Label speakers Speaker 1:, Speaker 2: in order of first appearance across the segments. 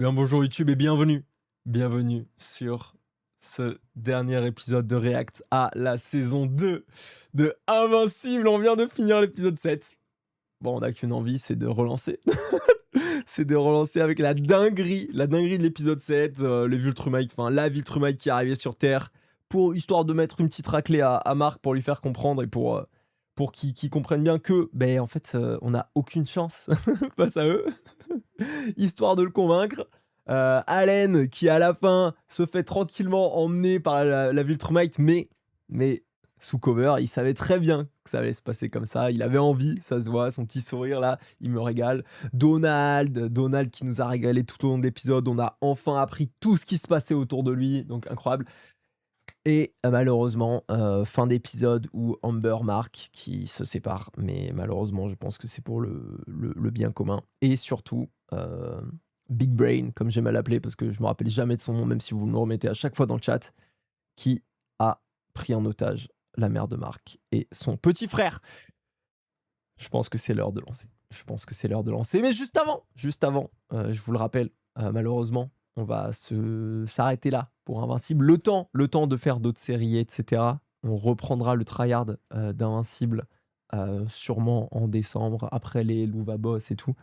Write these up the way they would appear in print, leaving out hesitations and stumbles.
Speaker 1: Bien bonjour YouTube et bienvenue. Bienvenue sur ce dernier épisode de React à la saison 2 de Invincible. On vient de finir l'épisode 7. Bon, on n'a qu'une envie, c'est de relancer. C'est de relancer avec la dinguerie de l'épisode 7, les Viltrumites, enfin la Viltrumite qui est arrivée sur Terre, histoire de mettre une petite raclée à Marc pour lui faire comprendre et pour qu'il comprenne bien que, ben en fait, on n'a aucune chance face à eux. Histoire de le convaincre. Allen qui à la fin se fait tranquillement emmener par la Viltrumite, mais sous cover, il savait très bien que ça allait se passer comme ça. Il avait envie, ça se voit, son petit sourire là, il me régale. Donald qui nous a régalé tout au long de l'épisode. On a enfin appris tout ce qui se passait autour de lui, donc incroyable. Et malheureusement, fin d'épisode où Amber Mark qui se séparent, mais malheureusement, je pense que c'est pour le bien commun. Et surtout, Big Brain, comme j'aime à l'appeler, parce que je me rappelle jamais de son nom, même si vous me le remettez à chaque fois dans le chat, qui a pris en otage la mère de Mark et son petit frère. Je pense que c'est l'heure de lancer. Mais juste avant, je vous le rappelle, malheureusement, on va s'arrêter là pour Invincible. Le temps de faire d'autres séries, etc. On reprendra le tryhard d'Invincible sûrement en décembre, après les Louva Boss et tout.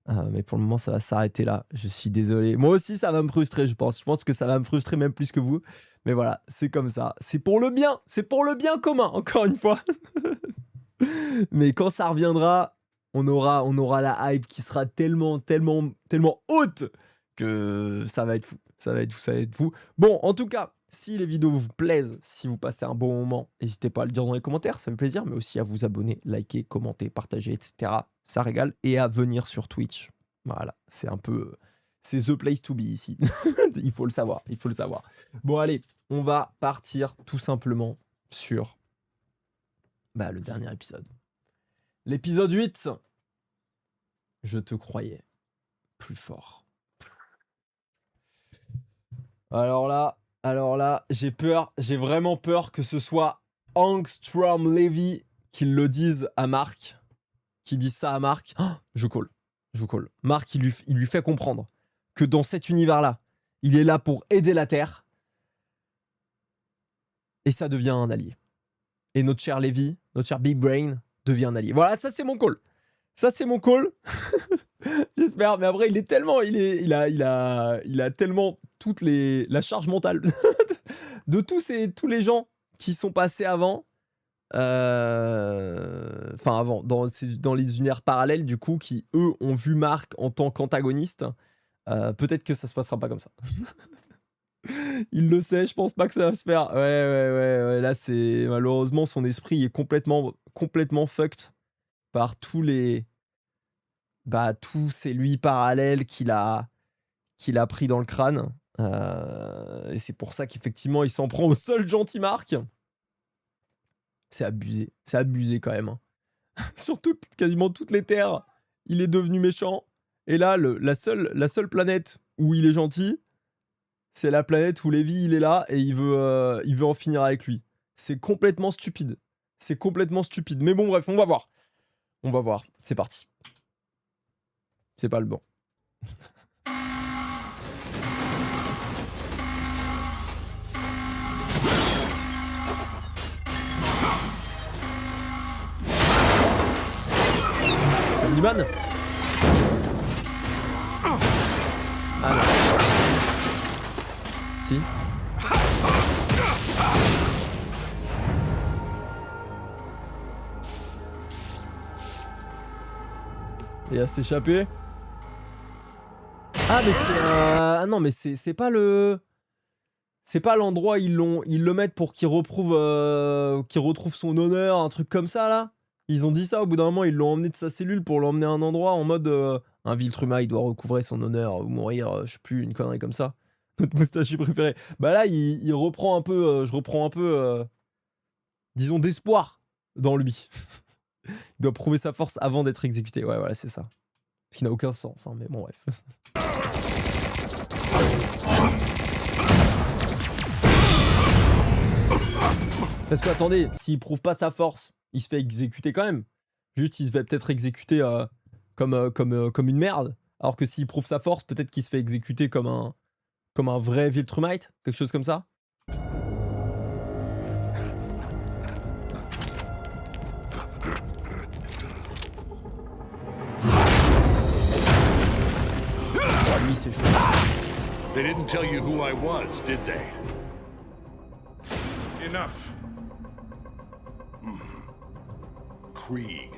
Speaker 1: Mais pour le moment, ça va s'arrêter là. Je suis désolé. Moi aussi, ça va me frustrer, je pense. Je pense que ça va me frustrer même plus que vous. Mais voilà, c'est comme ça. C'est pour le bien. C'est pour le bien commun, encore une fois. Mais quand ça reviendra, on aura la hype qui sera tellement haute que ça va être fou. Ça va être fou. Bon, en tout cas, si les vidéos vous plaisent, si vous passez un bon moment, n'hésitez pas à le dire dans les commentaires, ça fait plaisir, mais aussi à vous abonner, liker, commenter, partager, etc. Ça régale. Et à venir sur Twitch. Voilà, c'est un peu... C'est the place to be ici. Il faut le savoir. Bon, allez, on va partir tout simplement sur le dernier épisode. L'épisode 8. Je te croyais plus fort. Alors là, j'ai vraiment peur que ce soit Angstrom Levy qui le dise à Marc. Qui dise ça à Marc. Oh, je call. Marc, il lui fait comprendre que dans cet univers-là, il est là pour aider la Terre. Et ça devient un allié. Et notre cher Levy, notre cher Big Brain, devient un allié. Voilà, ça c'est mon call. J'espère, mais après il a tellement la charge mentale de tous les gens qui sont passés avant. Avant, dans les univers parallèles, du coup, qui eux ont vu Marc en tant qu'antagoniste. Peut-être que ça se passera pas comme ça. Il le sait, je pense pas que ça va se faire. Ouais. Là, c'est malheureusement son esprit est complètement fucked par tous ces lui parallèles qu'il a pris dans le crâne. Et c'est pour ça qu'effectivement, il s'en prend au seul gentil Marc. C'est abusé quand même. Hein. Sur quasiment toutes les terres, il est devenu méchant. Et là, la seule planète où il est gentil, c'est la planète où Lévi il est là et il veut en finir avec lui. C'est complètement stupide. Mais bon, bref, on va voir. C'est parti. C'est pas le bon. C'est Liman ? Ah non. Si. Il a s'échappé. Ah mais c'est ah non mais c'est pas l'endroit ils le mettent pour qu'il retrouve son honneur, un truc comme ça là. Ils ont dit ça au bout d'un moment, ils l'ont emmené de sa cellule pour l'emmener à un endroit en mode un Viltrumite il doit recouvrer son honneur ou mourir, je sais plus, une connerie comme ça. Notre moustachu préféré. Bah là il reprend un peu, je reprends un peu disons d'espoir dans lui. Il doit prouver sa force avant d'être exécuté. Ouais voilà, c'est ça. Ce qui n'a aucun sens, hein, mais bon bref. Parce que attendez, s'il prouve pas sa force, il se fait exécuter quand même. Juste, il se fait peut-être exécuter comme une merde. Alors que s'il prouve sa force, peut-être qu'il se fait exécuter comme un vrai Viltrumite, quelque chose comme ça. Oh, lui, c'est chaud.
Speaker 2: They didn't tell you who I was, did they?
Speaker 3: Enough.
Speaker 2: Krieg.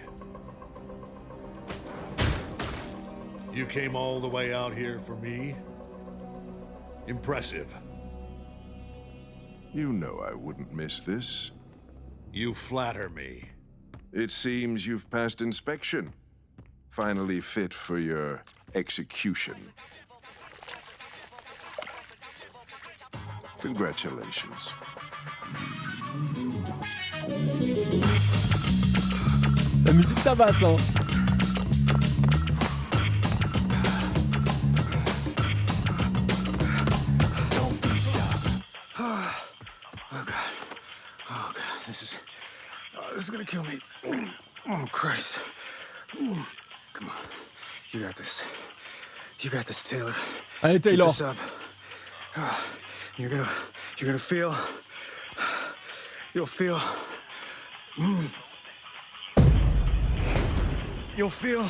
Speaker 2: You came all the way out here for me? Impressive.
Speaker 3: You know I wouldn't miss this.
Speaker 2: You flatter me.
Speaker 3: It seems you've passed inspection. Finally fit for your execution. Congratulations.
Speaker 1: La musique tabasse, hein.
Speaker 4: Don't be shy. Oh God. Oh God. This is gonna kill me. Oh Christ. Come on. You got this. You got this, Taylor.
Speaker 1: Allez, Taylor.
Speaker 4: Keep this up. You're gonna feel. You'll feel. You'll feel.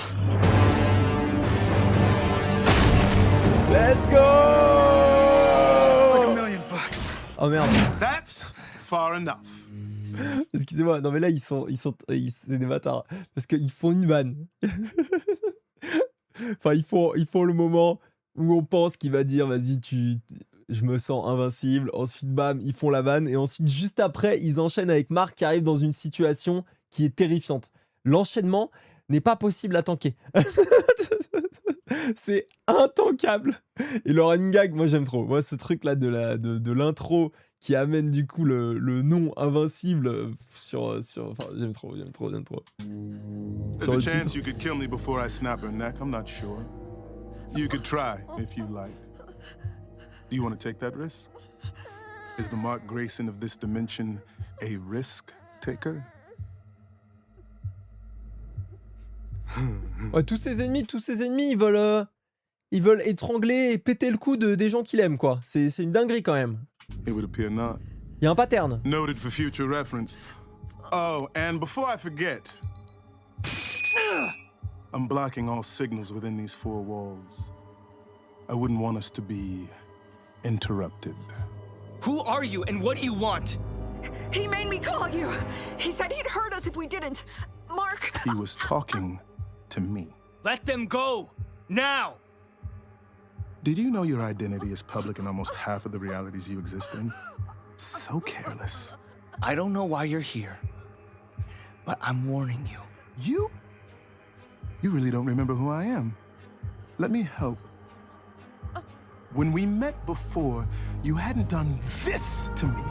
Speaker 1: Let's go!
Speaker 4: Like $1,000,000.
Speaker 1: Oh merde.
Speaker 5: That's far enough.
Speaker 1: Excusez-moi, non mais là c'est des bâtards. Parce qu'ils font une vanne. Enfin, ils font le moment où on pense qu'il va dire vas-y, je me sens invincible. Ensuite, bam, ils font la vanne. Et ensuite, juste après, ils enchaînent avec Marc qui arrive dans une situation qui est terrifiante. L'enchaînement n'est pas possible à tanker. C'est intankable. Et le running gag, moi j'aime trop. Moi, ce truc-là de l'intro qui amène du coup le nom invincible sur enfin, j'aime trop.
Speaker 5: There's a chance you could kill me before I snap her neck. I'm not sure. You could try if you like. Do you want to take that risk? Is the Mark Grayson of this dimension a risk taker?
Speaker 1: Ouais, tous ses ennemis, ils veulent étrangler et péter le cou des gens qu'il aime, quoi. C'est une dinguerie quand même.
Speaker 5: It would appear not.
Speaker 1: Il y a un pattern.
Speaker 5: Noted for future reference. Oh, and before I forget, I'm blocking all signals within these four walls. I wouldn't want us to be interrupted.
Speaker 6: Who are you and what do you want?
Speaker 7: He made me call you. He said he'd hurt us if we didn't. Mark.
Speaker 5: He was talking to me.
Speaker 6: Let them go! Now!
Speaker 5: Did you know your identity is public in almost half of the realities you exist in? So careless.
Speaker 6: I don't know why you're here, but I'm warning you.
Speaker 5: You? You really don't remember who I am. Let me help. When we met before, you hadn't done this to me.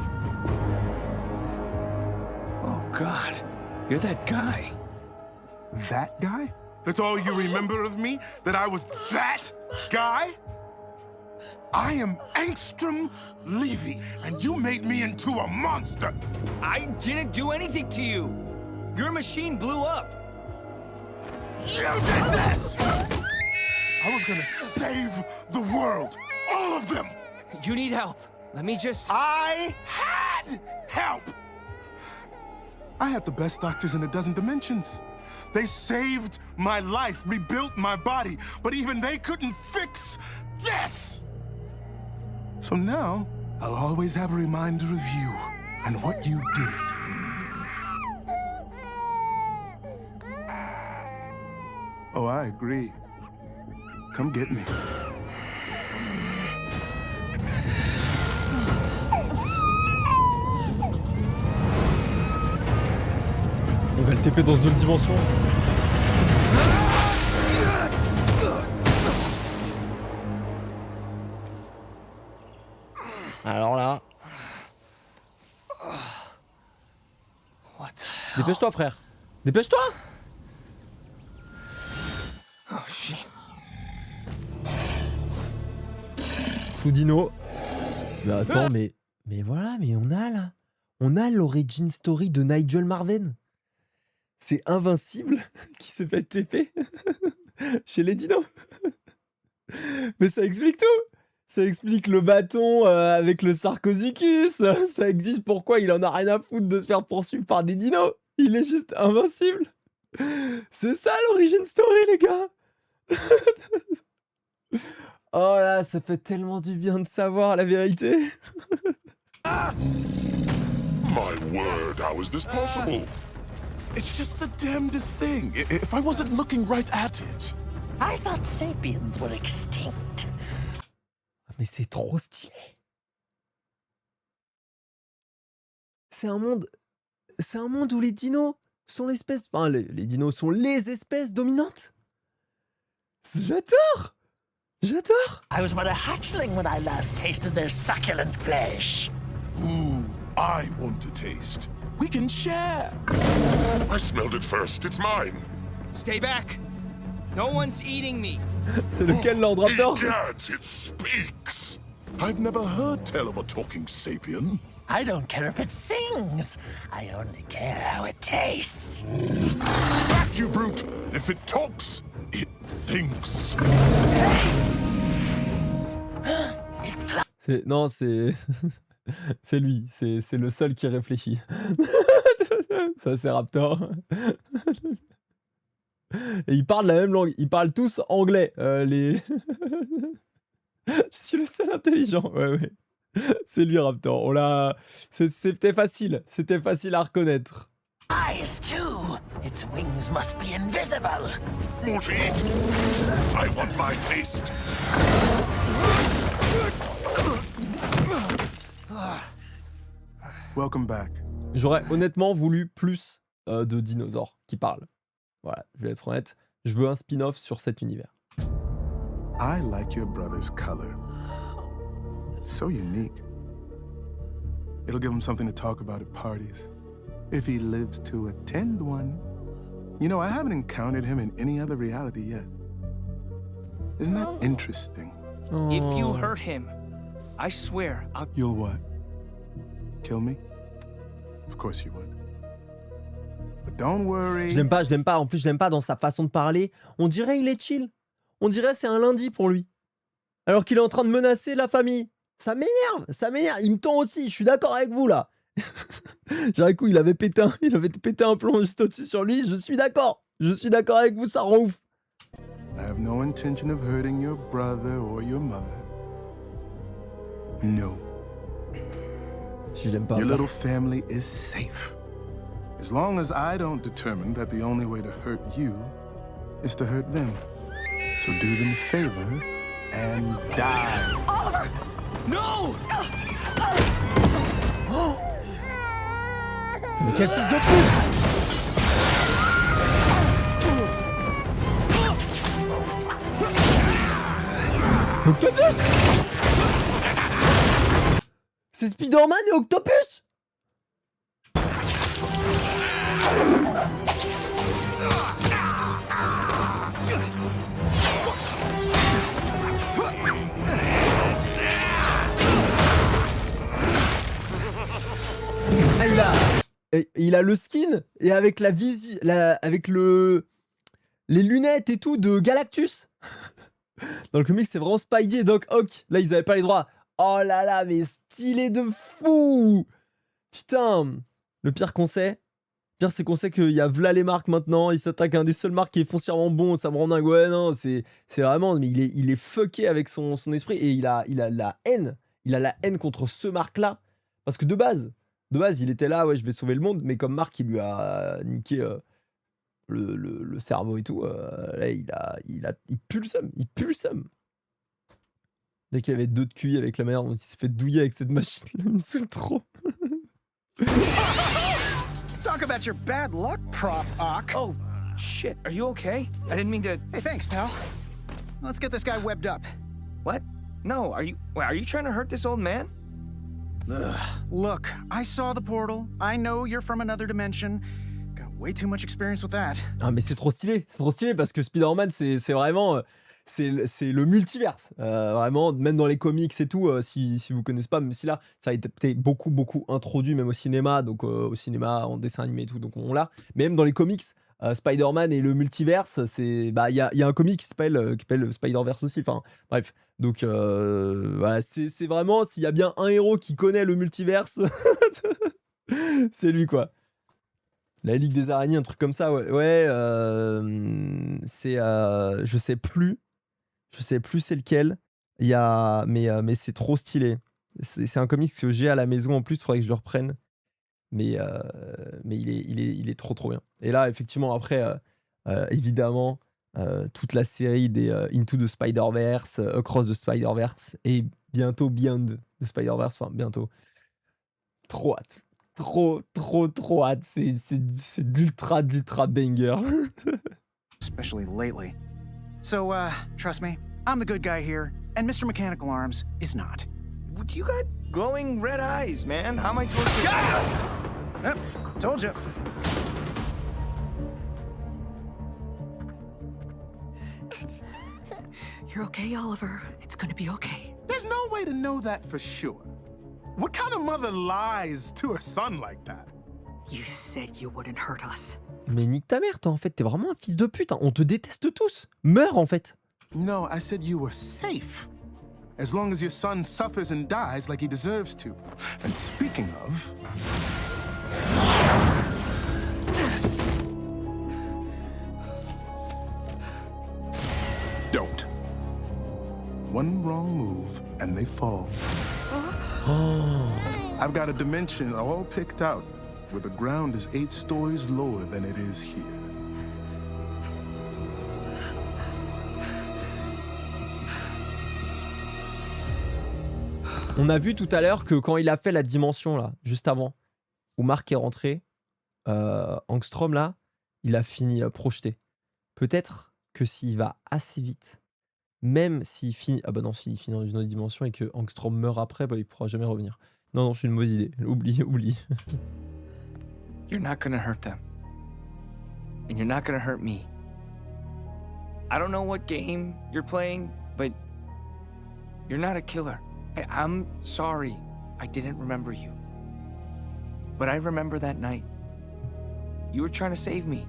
Speaker 6: Oh God, you're that guy.
Speaker 5: That guy? That's all you remember of me? That I was that guy? I am Angstrom Levy, and you made me into a monster!
Speaker 6: I didn't do anything to you. Your machine blew up.
Speaker 5: You did this! I was gonna save the world. All of them!
Speaker 6: You need help. Let me just...
Speaker 5: I had help! I had the best doctors in a dozen dimensions. They saved my life, rebuilt my body, but even they couldn't fix this! So now, I'll always have a reminder of you and what you did. Oh, I agree. Come get me.
Speaker 1: Il va le TP dans une autre dimension. Alors là.
Speaker 6: What the...
Speaker 1: Dépêche-toi, frère. Dépêche-toi.
Speaker 6: Oh shit.
Speaker 1: Soudino. Mais attends, mais voilà, mais on a l'origin story de Nigel Marven. C'est Invincible qui s'est fait TP chez les dinos. Mais ça explique tout. Ça explique le bâton avec le Sarkozicus. Ça existe pourquoi il en a rien à foutre de se faire poursuivre par des dinos. Il est juste invincible. C'est ça l'origin story, les gars. Oh là, ça fait tellement du bien de savoir la vérité.
Speaker 3: My word, how is this possible?
Speaker 5: It's just the damnedest thing. If I wasn't looking right at it.
Speaker 8: I thought sapiens were extinct.
Speaker 1: Mais c'est trop stylé. C'est un monde où les dinos sont l'espèce... Enfin, les dinos sont les espèces dominantes. J'adore. J'adore.
Speaker 8: I was but a hatchling when I last tasted their succulent flesh.
Speaker 5: Ooh, I want to taste. We can share.
Speaker 3: I smelled it first. It's mine.
Speaker 6: Stay back. No one's eating me.
Speaker 1: C'est lequel, Lord Raptor?
Speaker 3: Egads, it speaks.
Speaker 5: I've never heard tell of a talking sapien.
Speaker 8: I don't care if it sings. I only care how it tastes.
Speaker 5: Back, you brute! If it talks, it thinks.
Speaker 1: Non, c'est... c'est lui. C'est le seul qui réfléchit. Ça, c'est Raptor. Et ils parlent la même langue. Ils parlent tous anglais. Je suis le seul intelligent. Ouais. C'est lui, Raptor. C'était facile. C'était facile à reconnaître.
Speaker 8: Eyes too. Its wings must be invisible.
Speaker 3: More to eat. I want my taste.
Speaker 5: Welcome back.
Speaker 1: J'aurais honnêtement voulu plus de dinosaures qui parlent. Voilà, je vais être honnête. Je veux un spin-off sur cet univers.
Speaker 5: I like your brother's color. So unique. It'll give him something to talk about at parties. If he lives to attend one. You know, I haven't encountered him in any other reality yet. Isn't that interesting?
Speaker 6: If you hurt him, I swear I'll...
Speaker 5: You'll what? Kill me? Of course you would. But don't worry.
Speaker 1: Je l'aime pas. En plus, je l'aime pas dans sa façon de parler. On dirait il est chill. On dirait c'est un lundi pour lui. Alors qu'il est en train de menacer la famille. Ça m'énerve. Il me tend aussi. Je suis d'accord avec vous là. Jericho, il avait pété un plomb juste au-dessus sur lui. Je suis d'accord avec vous, ça rend ouf.
Speaker 5: I have no intention of hurting your brother or your mother. No.
Speaker 1: Si je l'aime pas.
Speaker 5: Your little family is safe. As long as I don't determine that the only way to hurt you is to hurt them. So do them a favor and die.
Speaker 7: Oliver!
Speaker 6: No!
Speaker 1: Mais quel fils de pute! Octopus! C'est Spider-Man et Octopus! Il a le skin et avec la visu, avec les lunettes et tout de Galactus. Dans le comic, c'est vraiment Spidey et Doc Ock. Là, ils avaient pas les droits. Oh là là, mais stylé de fou. Putain, le pire qu'on sait, c'est qu'on sait qu'il y a v'là les marques maintenant. Il s'attaque à un des seuls marques qui est foncièrement bon. Ça me rend dingue. Ouais, non, c'est vraiment, mais il est fucké avec son esprit et il a la haine. Il a la haine contre ce Marc-là. Parce que de base, il était là, ouais, je vais sauver le monde, mais comme Marc, il lui a niqué le cerveau et tout, là, il pue le seum. Dès qu'il avait deux de QI avec la manière dont il s'est fait douiller avec cette machine, il me saoule trop.
Speaker 9: Talk about your bad luck, Prof. Ock.
Speaker 6: Oh, shit. Are you okay? I didn't mean to...
Speaker 9: Hey, thanks, pal. Let's get this guy webbed up.
Speaker 6: What? No, are you trying to hurt this old man?
Speaker 9: Ugh. Look, I saw the portal. I know you're from another dimension. Got way too much experience with that.
Speaker 1: Ah, mais c'est trop stylé parce que Spider-Man, c'est vraiment... c'est le multiverse. Vraiment, même dans les comics et tout, si vous connaissez pas, même si là, ça a été beaucoup introduit, même au cinéma, donc au cinéma, en dessin animé et tout, donc on l'a. Mais même dans les comics, Spider-Man et le multiverse, c'est bah il y a un comic qui s'appelle Spider-Verse aussi. Enfin bref, donc voilà, c'est vraiment s'il y a bien un héros qui connaît le multiverse, c'est lui quoi. La Ligue des Araignées, un truc comme ça, ouais. Ouais, c'est je sais plus c'est lequel. Il y a mais c'est trop stylé. C'est un comic que j'ai à la maison en plus, faudrait que je le reprenne. Mais il est trop bien. Et là, effectivement, après, évidemment, toute la série des Into the Spider-Verse, Across the Spider-Verse et bientôt Beyond the Spider-Verse, enfin bientôt. Trop hâte. Trop hâte. C'est d'ultra banger.
Speaker 9: Especially lately. So, trust me, I'm the good guy here, and Mr. Mechanical Arms is not.
Speaker 6: You got glowing red eyes, man. How am I supposed to...
Speaker 9: Yep, told you.
Speaker 7: You're okay, Oliver. It's gonna be okay.
Speaker 5: There's no way to know that for sure. What kind of mother lies to her son like that?
Speaker 7: You said you wouldn't hurt us.
Speaker 1: Mais nique ta mère, toi, en fait, t'es vraiment un fils de pute. Hein. On te déteste tous. Meurs, en fait.
Speaker 5: No, I said you were safe. As long as your son suffers and dies like he deserves to. And speaking of... Don't. One wrong move and they fall. I've got a dimension all picked out where the ground is 8 stories lower than it is here.
Speaker 1: On a vu tout à l'heure que quand il a fait la dimension, là, juste avant, où Mark est rentré, Angstrom, là, il a fini projeté. Peut-être que s'il va assez vite, même s'il finit... Ah bah non, s'il finit dans une autre dimension et que Angstrom meurt après, bah il pourra jamais revenir. Non, c'est une mauvaise idée. Oublie.
Speaker 6: You're not gonna hurt them. And you're not gonna hurt me. I don't know what game you're playing, but you're not a killer. I'm sorry I didn't remember you. But I remember that night. You were trying to save me.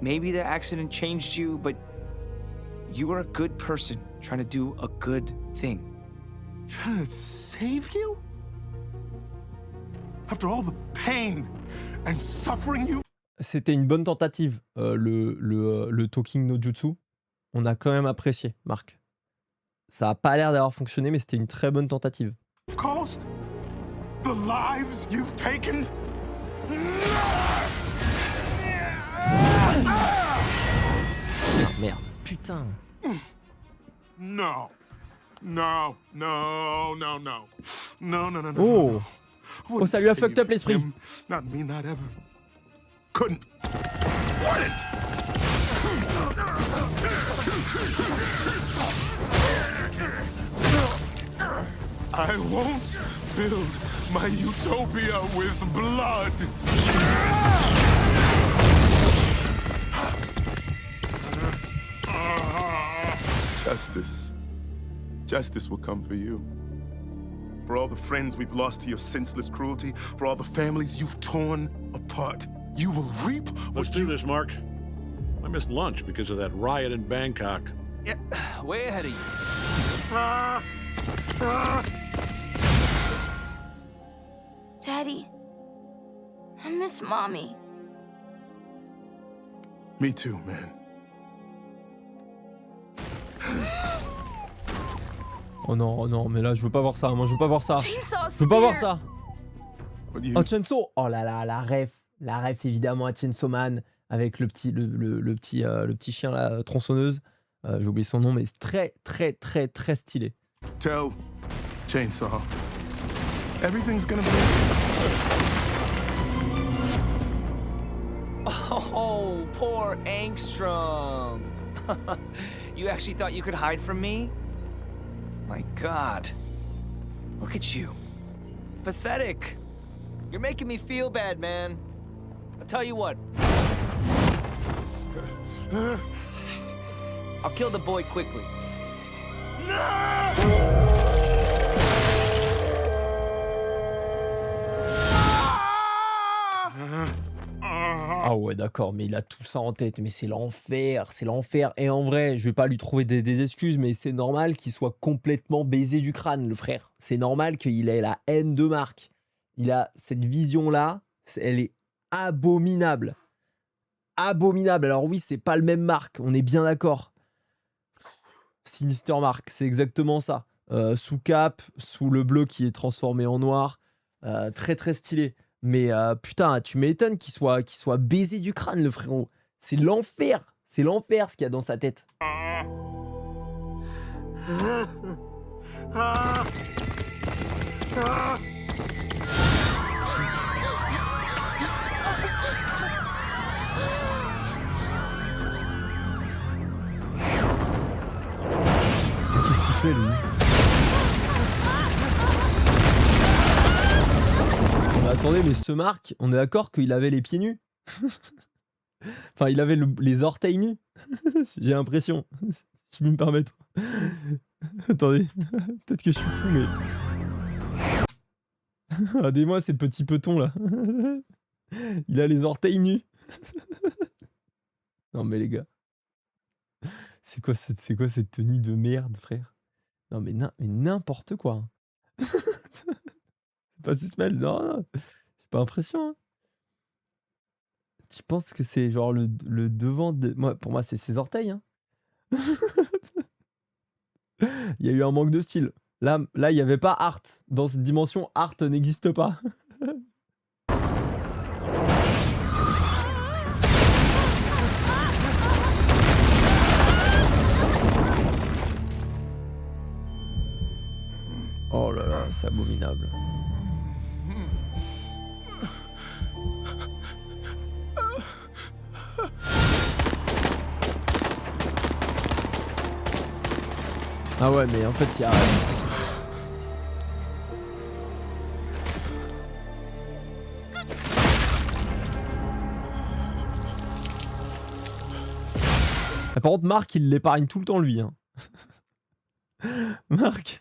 Speaker 6: Maybe the accident changed you, but you were a good person trying to do a good thing.
Speaker 5: Saved you? After all the pain and suffering you...
Speaker 1: C'était une bonne tentative, le Talking no Jutsu. On a quand même apprécié, Marc. Ça a pas l'air d'avoir fonctionné, mais c'était une très bonne tentative.
Speaker 5: Cost? The lives you've taken?
Speaker 1: Ah, merde, putain.
Speaker 5: No. No.
Speaker 1: Oh. Oh, ça lui a fucked up l'esprit.
Speaker 5: Not me, not ever. Couldn't. Wouldn't. I won't build my utopia with blood. Justice will come for you. For all the friends we've lost to your senseless cruelty, for all the families you've torn apart, you will reap what
Speaker 2: Let's do this, Mark. I missed lunch because of that riot in Bangkok.
Speaker 6: Yeah, way ahead of you.
Speaker 10: Daddy, I miss Mommy.
Speaker 5: Me too, man.
Speaker 1: Oh non, mais là, je veux pas voir ça. Moi, je veux pas voir ça.
Speaker 10: Chainsaw's
Speaker 1: Je veux pas voir
Speaker 10: scared.
Speaker 1: ça. Oh, Chainsaw. Oh là là, la ref évidemment à Chainsaw Man avec le petit chien là, tronçonneuse. J'ai oublié son nom, mais c'est très stylé.
Speaker 5: Tell Chainsaw, everything's gonna be...
Speaker 6: Oh, poor Angstrom. You actually thought you could hide from me? My God. Look at you. Pathetic. You're making me feel bad, man. I'll tell you what. I'll kill the boy quickly.
Speaker 1: Ah Ah ouais, d'accord, mais il a tout ça en tête, mais c'est l'enfer, c'est l'enfer. Et en vrai, je vais pas lui trouver des excuses, mais c'est normal qu'il soit complètement baisé du crâne, le frère. C'est normal qu'il ait la haine de Marc. Il a cette vision-là, elle est abominable. Abominable. Alors oui, c'est pas le même Marc, on est bien d'accord. Sinister Marc, c'est exactement ça. Sous cap, sous le bleu qui est transformé en noir. Très très stylé. Mais putain, tu m'étonnes qu'il soit baisé du crâne, le frérot. C'est l'enfer. C'est l'enfer ce qu'il y a dans sa tête. Qu'est-ce qu'il fait, lui? Mais attendez, mais ce Marc, on est d'accord qu'il avait les pieds nus? Enfin, il avait les orteils nus? J'ai l'impression. Si je peux me permettre. Attendez, peut-être que je suis fou, mais... Regardez-moi ces petits petons, là. Il a les orteils nus. Non, mais les gars. C'est quoi cette tenue de merde, frère? Non, mais n'importe quoi. C'est pas Sismel, non. J'ai pas l'impression. Hein. Tu penses que c'est genre le devant de... Pour moi, c'est ses orteils. Hein. Il y a eu un manque de style. Là, il n'y avait pas art. Dans cette dimension, art n'existe pas. Oh là là, c'est abominable. Ah ouais, mais en fait, il y a... Par contre, Marc, il l'épargne tout le temps, lui. Hein. Marc,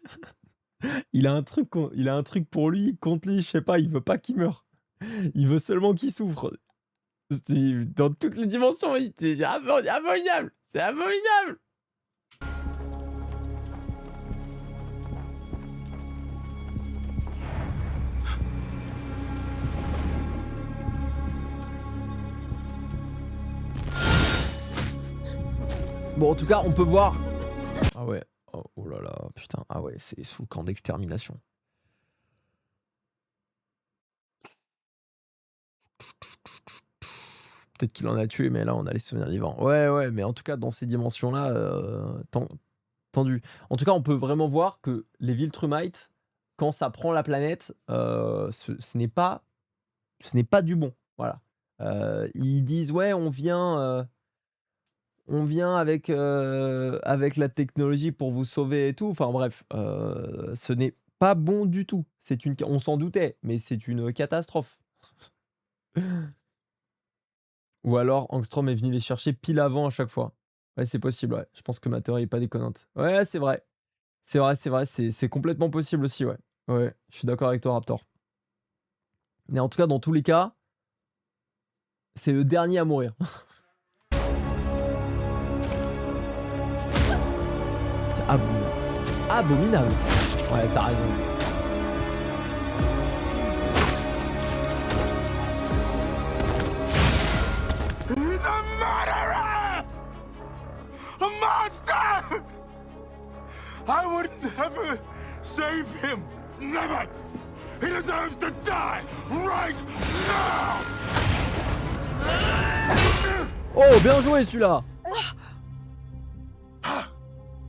Speaker 1: il a un truc pour lui, contre lui, je sais pas, il veut pas qu'il meure. Il veut seulement qu'il souffre. Dans toutes les dimensions, c'est abominable. C'est abominable. Bon, en tout cas, on peut voir... Ah ouais. Oh là là, putain. Ah ouais, c'est sous le camp d'extermination. Peut-être qu'il en a tué, mais là, on a les souvenirs vivants. Ouais, mais en tout cas, dans ces dimensions-là, tendu. En tout cas, on peut vraiment voir que les Viltrumites, quand ça prend la planète, ce n'est pas du bon. Voilà. Ils disent, ouais, on vient avec la technologie pour vous sauver et tout. Enfin bref, ce n'est pas bon du tout. On s'en doutait, mais c'est une catastrophe. Ou alors Angstrom est venu les chercher pile avant à chaque fois. Ouais, c'est possible, ouais. Je pense que ma théorie est pas déconnante. Ouais, c'est vrai. C'est complètement possible aussi, ouais. Ouais, je suis d'accord avec toi, Raptor. Mais en tout cas, dans tous les cas, c'est le dernier à mourir. C'est abominable. C'est abominable. Ouais, t'as raison.
Speaker 5: He's a murderer! A monster! I would never save him. Never! He deserves to die right now!
Speaker 1: Oh, bien joué celui-là!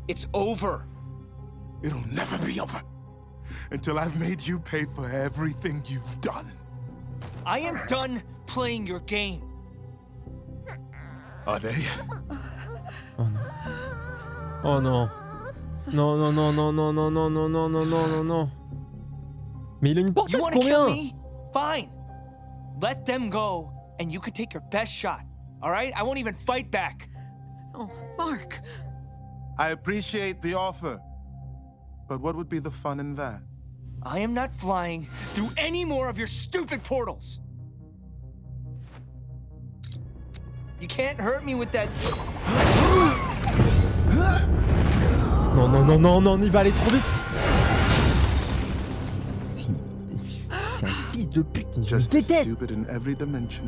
Speaker 4: It's over.
Speaker 5: It'll never be over until I've made you pay for everything you've done.
Speaker 6: I am done playing your game.
Speaker 5: Are they?
Speaker 1: Oh non. Non. Mais il a une portée
Speaker 6: You
Speaker 1: de
Speaker 6: want to kill
Speaker 1: combien?
Speaker 6: me? Fine. Let them go, and you can take your best shot. All right? I won't even fight back.
Speaker 7: Oh, Mark.
Speaker 5: I appreciate the offer, but what would be the fun in that?
Speaker 6: I am not flying through any more of your stupid portals. You can't hurt me with that.
Speaker 1: Non, non, non, non, non, il va aller trop vite. C'est un fils de pute, je
Speaker 5: Just as
Speaker 1: déteste.
Speaker 5: stupid in every dimension.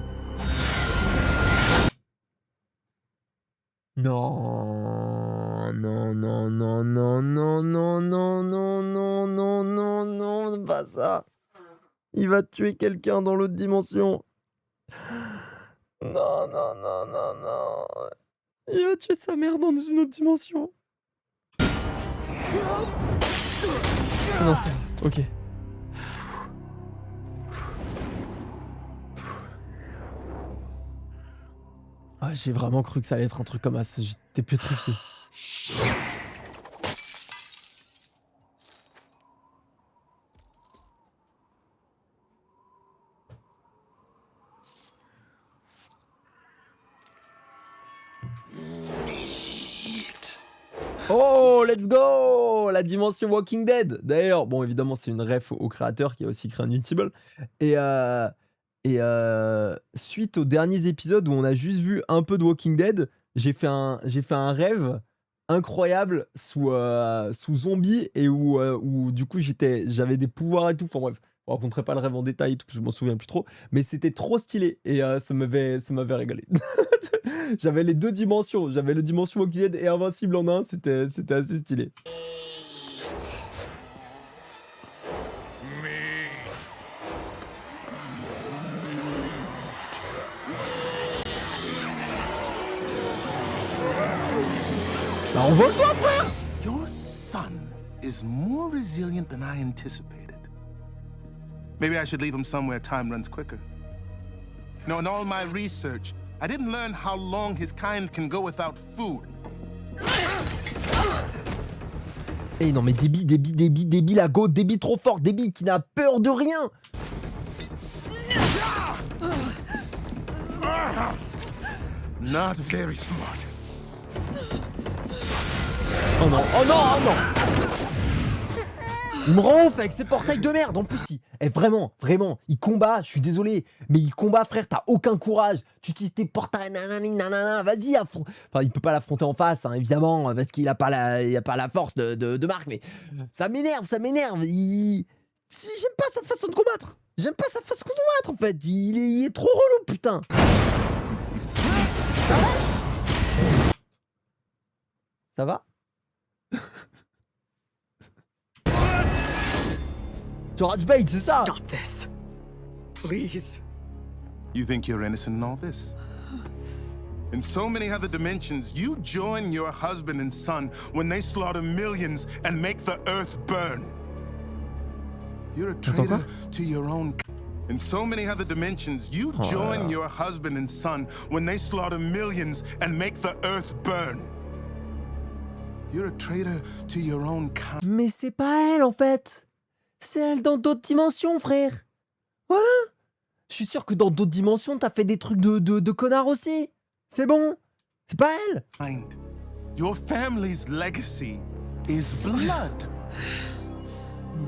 Speaker 1: Non, non, non, non, non, non, non, non, non, non, non, non, non, pas ça. Il va tuer quelqu'un dans l'autre dimension. Non, non, non, non, non. Il va tuer sa mère dans une autre dimension. Non, c'est bon. Ok. Ah, j'ai vraiment cru que ça allait être un truc comme ça. J'étais pétrifié. Oh, let's go! La dimension Walking Dead. D'ailleurs, bon, évidemment, c'est une ref au créateur qui a aussi créé Unitable. Et suite aux derniers épisodes où on a juste vu un peu de Walking Dead, j'ai fait un rêve incroyable sous zombie et où du coup j'avais des pouvoirs et tout. Enfin bref, je ne raconterai pas le rêve en détail et tout, parce que je m'en souviens plus trop. Mais c'était trop stylé et ça m'avait régalé. J'avais les deux dimensions. J'avais le dimension Walking Dead et Invincible en un. C'était assez stylé. Bah envole-toi, frère!
Speaker 5: Your son is more resilient than I anticipated. Maybe I should leave him somewhere time runs quicker. You know, in all my research, I didn't learn how long his kind can go without food.
Speaker 1: Eh non mais débit à go, débit trop fort, débit qui n'a peur de rien.
Speaker 5: Not very smart.
Speaker 1: Oh non, oh non, oh non. Il me rend ouf avec ses portails de merde. En plus, vraiment, il combat. Je suis désolé, mais il combat, frère. T'as aucun courage. Tu utilises tes portails, nanana, vas-y. Enfin, il peut pas l'affronter en face, hein, évidemment, parce qu'il a pas la force de Marc. Mais ça m'énerve. J'aime pas sa façon de combattre. En fait. Il est trop relou, putain. Ça va? Tu rage bait, c'est ça?
Speaker 7: Stop this. Please.
Speaker 5: You think you're innocent in all this? In so many other dimensions, you join your husband and son when they slaughter millions and make the earth burn. You're a traitor to your own. In so many other dimensions, you join your husband and son when they slaughter millions and make the earth burn. You're a traitor to your own kind.
Speaker 1: Mais c'est pas elle en fait. C'est elle dans d'autres dimensions, frère. Voilà. Je suis sûr que dans d'autres dimensions, t'as fait des trucs de connard aussi. C'est bon. C'est pas elle.
Speaker 5: Your family's legacy is blood.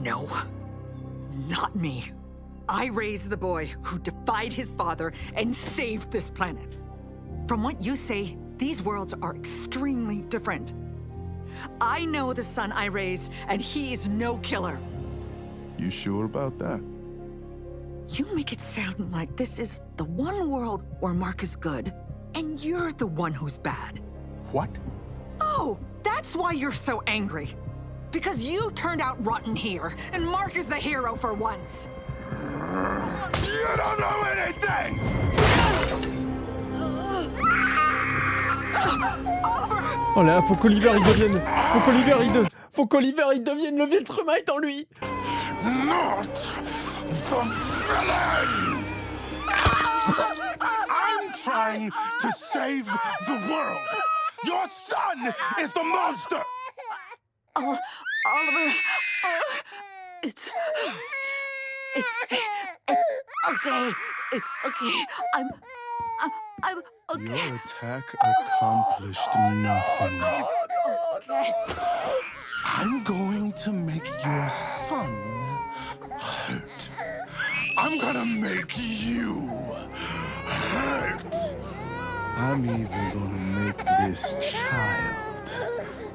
Speaker 7: No. Not me. I raised the boy who defied his father and saved this planet. From what you say, these worlds are extremely different. I know the son I raised, and he is no killer.
Speaker 5: You sure about that?
Speaker 7: You make it sound like this is the one world where Mark is good, and you're the one who's bad.
Speaker 5: What?
Speaker 7: Oh, that's why you're so angry. Because you turned out rotten here, and Mark is the hero for once.
Speaker 5: You don't know anything!
Speaker 1: Oh là, faut qu'Oliver il devienne. Faut qu'Oliver il devienne le Viltrumite en lui.
Speaker 5: Not the villain! I'm trying to save the world. Your son is the monster.
Speaker 7: Oliver, it's okay. It's okay. I'm okay.
Speaker 5: Your attack accomplished nothing.
Speaker 7: Okay.
Speaker 5: I'm going to make your son hurt. I'm gonna make you hurt. I'm even gonna make this child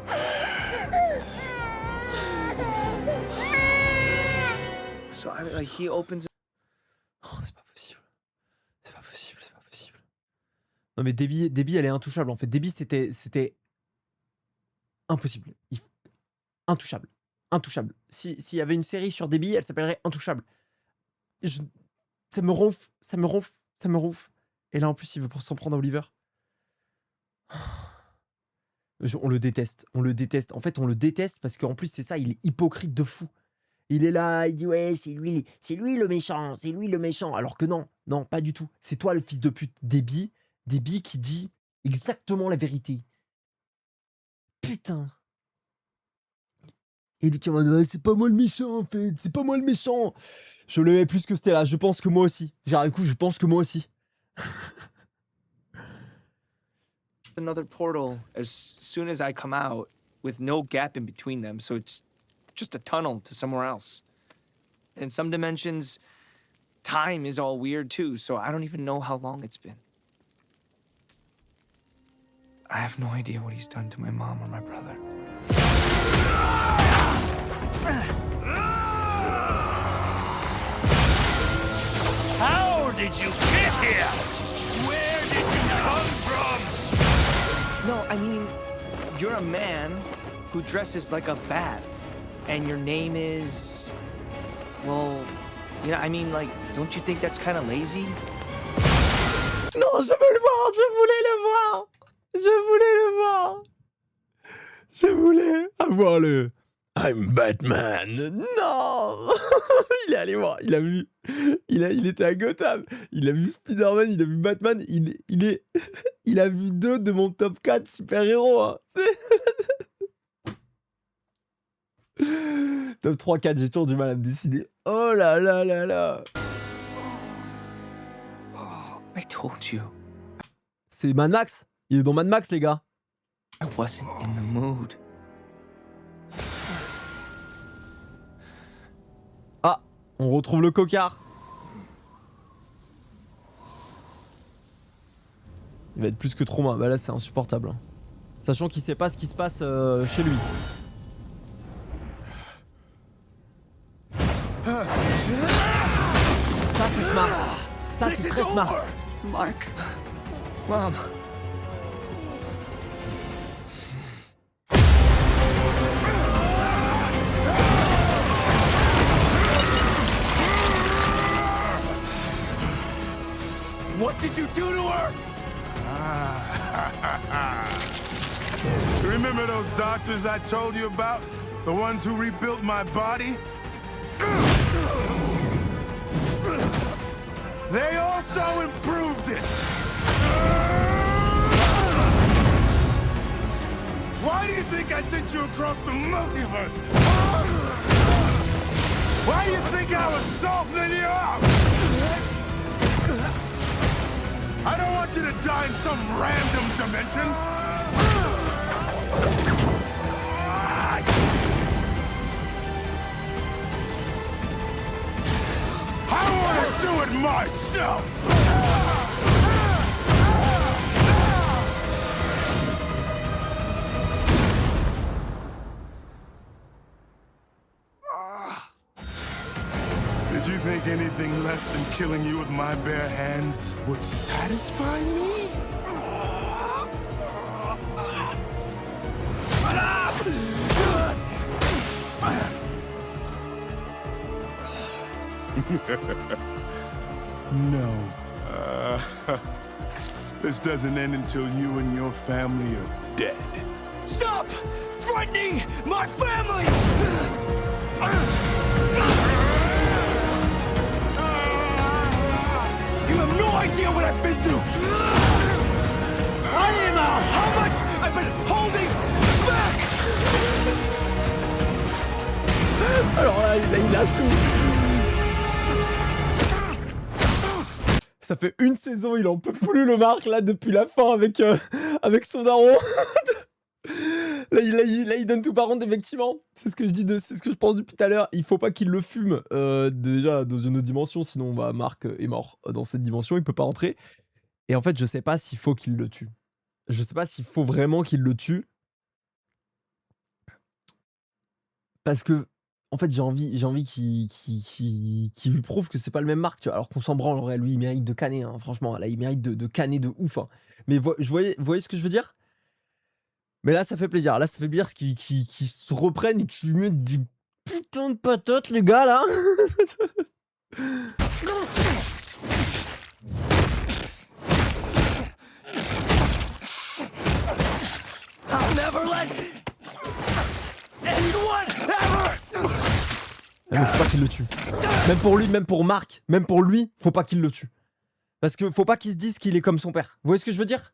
Speaker 5: hurt.
Speaker 6: So I mean, like he opens.
Speaker 1: Oh, c'est pas possible. C'est pas possible, c'est pas possible. Non mais Debbie, elle est intouchable en fait. Debbie, c'était impossible. Intouchable. Intouchable. S'il y avait une série sur Debbie, elle s'appellerait Intouchable. Ça me ronfle, ça me ronfle, ça me ronfle. Et là, en plus, il veut s'en prendre à Oliver. On le déteste, on le déteste. En fait, on le déteste parce qu'en plus, c'est ça, il est hypocrite de fou. Il est là, il dit ouais, c'est lui le méchant, c'est lui le méchant. Alors que non, non, pas du tout. C'est toi le fils de pute. Debbie qui dit exactement la vérité. Putain. Et lui qui m'a dit ouais, c'est pas moi le méchant en fait, c'est pas moi le méchant. Je le hais plus que Stella, je pense que moi aussi. Genre, écoute, je pense que moi aussi.
Speaker 6: Another portal as soon as I come out with no gap in between them, so it's just a tunnel to somewhere else. In some dimensions, time is all weird too, so I don't even know how long it's been. I have no idea what he's done to my mom or my brother.
Speaker 8: How did you get here? Where did you come from?
Speaker 6: No, I mean, you're a man who dresses like a bat, and your name is, well, you know, I mean, like, don't you think that's kind of lazy?
Speaker 1: Non, je veux le voir, je voulais le voir. Je voulais le voir. Je voulais avoir le I'm Batman. Non. Il est allé voir, il a vu. Il était à Gotham. Il a vu Spider-Man, il a vu Batman. Il a vu 2 de mon top 4 super-héros. Hein. Top 3-4, j'ai toujours du mal à me décider. Oh là là là là.
Speaker 6: I told you.
Speaker 1: C'est Mad Max. Il est dans Mad Max, les gars.
Speaker 6: I wasn't in the mood.
Speaker 1: Ah, on retrouve le cocard. Il va être plus que trauma. Bah là, c'est insupportable. Hein. Sachant qu'il sait pas ce qui se passe chez lui. Ça, c'est smart. Ça, c'est très smart.
Speaker 7: Mark.
Speaker 6: Mom.
Speaker 8: What did you do to her?
Speaker 5: Remember those doctors I told you about? The ones who rebuilt my body? They also improved it! Why do you think I sent you across the multiverse? Why do you think I was softening you up? I don't want you to die in some random dimension. I want to do it myself. Did you think anything less than killing you with my bare hands would satisfy me? No. This doesn't end until you and your family are dead.
Speaker 8: Stop threatening my family! You have no idea what I've been through! I am out! How much I've been holding back!
Speaker 1: Alors là, il lâche tout. Ça fait une saison, il en peut plus le Marc là depuis la fin avec son daron. là, il donne tout par contre effectivement. C'est ce que je dis, c'est ce que je pense depuis tout à l'heure. Il faut pas qu'il le fume déjà dans une autre dimension, sinon Marc est mort dans cette dimension, il peut pas rentrer. Et en fait, je sais pas s'il faut qu'il le tue. Je sais pas s'il faut vraiment qu'il le tue. Parce que, en fait, j'ai envie qu'il lui prouve que c'est pas le même Marc, tu vois. Alors qu'on s'en branle, en vrai, lui, il mérite de canner, hein, franchement. Là, il mérite de canner de ouf. Hein. Mais vous voyez ce que je veux dire? Mais là, ça fait plaisir. Là, ça fait plaisir qu'ils se reprennent et qu'ils lui mettent du putain de patate, les gars, là.
Speaker 8: I'll never let anyone ever.
Speaker 1: Ah, mais faut pas qu'il le tue. Même pour lui, même pour Marc, même pour lui, faut pas qu'il le tue. Parce que faut pas qu'il se dise qu'il est comme son père. Vous voyez ce que je veux dire?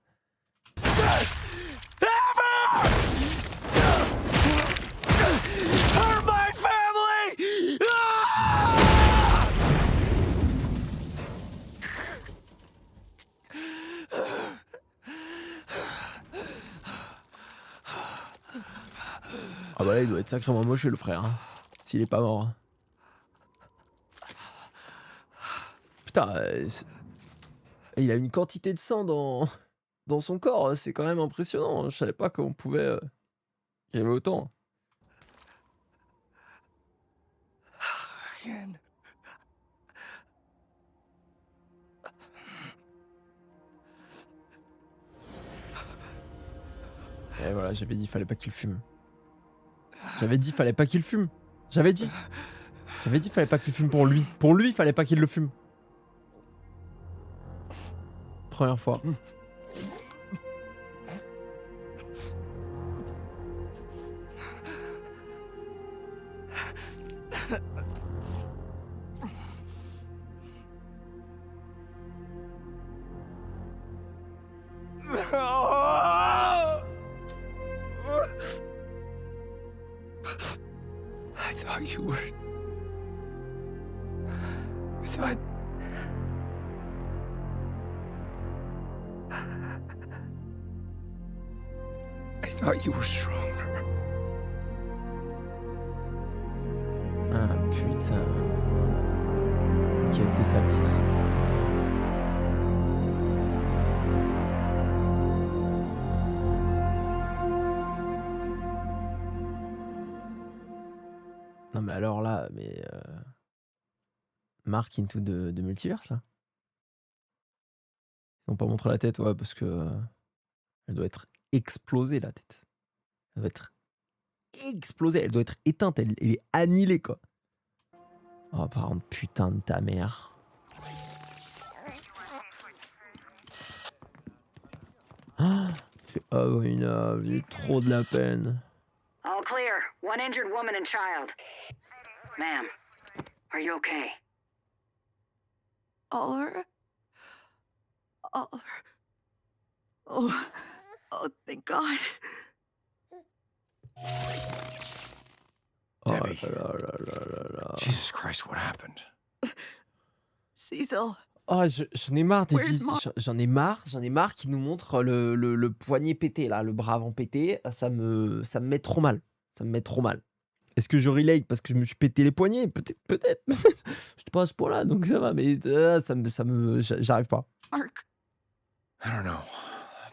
Speaker 8: Hurt my family.
Speaker 1: Ah bah là, il doit être sacrément moche, le frère. Hein, s'il est pas mort. Hein. Putain, il a une quantité de sang dans son corps. C'est quand même impressionnant. Je savais pas qu'on pouvait... qu'il y avait autant.
Speaker 8: Again.
Speaker 1: Et voilà, j'avais dit, fallait pas qu'il fume. J'avais dit, fallait pas qu'il fume. J'avais dit, fallait pas qu'il fume pour lui. Pour lui, fallait pas qu'il le fume. Première fois.
Speaker 6: I thought you were... I thought... I thought you were stronger.
Speaker 1: Ah putain. Ok, c'est ça le titre. Non mais alors là, mais... Mark into de Multiverse là. Ils n'ont pas montré la tête, ouais, parce que... elle doit être explosée la tête. Elle doit être explosée, elle doit être éteinte, elle est annihilée quoi. Oh par contre, putain de ta mère. Oh, c'est abominable, j'ai trop de la peine.
Speaker 11: All clear. One injured woman and child. Ma'am, are you okay?
Speaker 7: Oliver? Oliver. Oh, thank God.
Speaker 1: Oh
Speaker 4: Debbie.
Speaker 1: là là là là là là.
Speaker 4: Jesus Christ, what happened?
Speaker 7: Cecil.
Speaker 1: Oh, j'en ai marre des
Speaker 7: Where's
Speaker 1: vis.
Speaker 7: Mom?
Speaker 1: J'en ai marre qu'ils nous montrent le poignet pété là, le bras avant pété. Ça me met trop mal. Ça me met trop mal. Est-ce que je relate parce que je me suis pété les poignets? Peut-être. Je te pas à ce point-là, donc ça va, mais j'arrive pas.
Speaker 7: Mark.
Speaker 4: I don't know.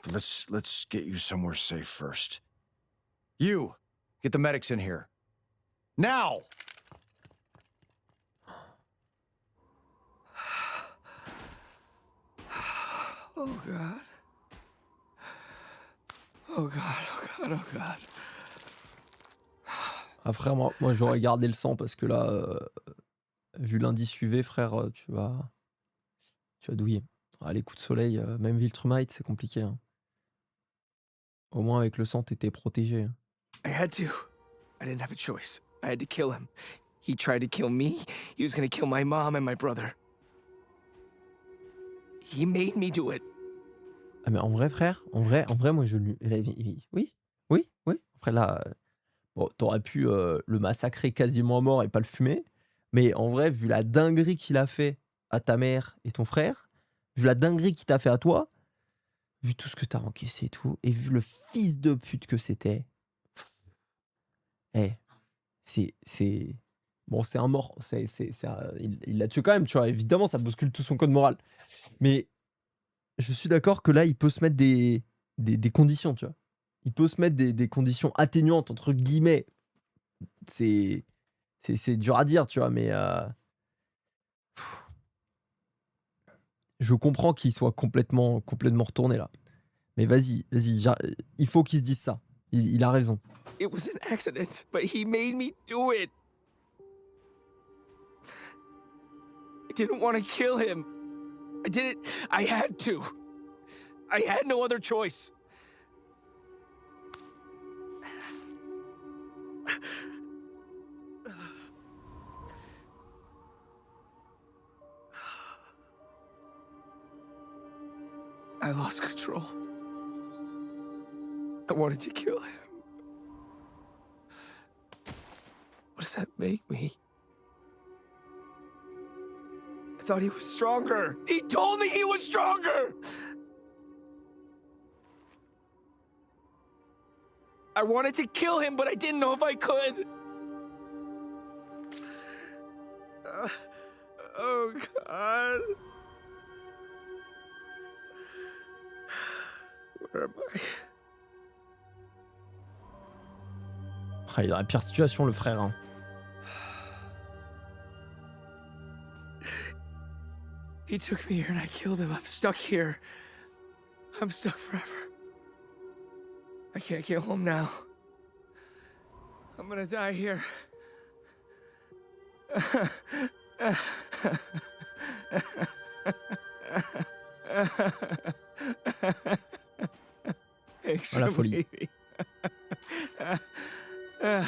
Speaker 4: But let's get you somewhere safe first. You, get the medics in here. Now!
Speaker 6: Oh God. Oh God, oh God, oh God.
Speaker 1: Ah frère, moi j'aurais gardé le sang parce que là, vu l'indice UV, frère, tu vas douiller. Ah, les coups de soleil, même Viltrumite, c'est compliqué. Hein. Au moins avec le sang, t'étais protégé. Hein.
Speaker 6: I had to. I didn't have a choice. I had to kill him. He tried to kill me. He was gonna kill my mom and my brother. He made me do it.
Speaker 1: Ah mais en vrai, frère, en vrai, moi je lui... Oui. Après là, bon, t'aurais pu le massacrer quasiment à mort et pas le fumer. Mais en vrai, vu la dinguerie qu'il a fait à ta mère et ton frère, vu la dinguerie qu'il t'a fait à toi, vu tout ce que t'as encaissé et tout, et vu le fils de pute que c'était, c'est... Bon, c'est un mort, il l'a tué quand même, tu vois, évidemment, ça bouscule tout son code moral. Mais je suis d'accord que là, il peut se mettre des conditions, tu vois. Il peut se mettre des conditions atténuantes, entre guillemets. C'est dur à dire, tu vois, mais je comprends qu'il soit complètement retourné là. Mais vas-y, il faut qu'il se dise ça. Il a raison.
Speaker 6: It was an accident, but he made me do it. I didn't want to kill him. I did it. I had to. I had no other choice. I lost control. I wanted to kill him. What does that make me? I thought he was stronger. He told me he was stronger. I wanted to kill him, but I didn't know if I could. Oh, God. Where am I?
Speaker 1: Ah, il est dans la pire situation, le frère. Hein.
Speaker 6: He took me here and I killed him. I'm stuck here. I'm stuck forever. I can't get home now. I'm gonna die here.
Speaker 1: Oh, la folie.
Speaker 6: I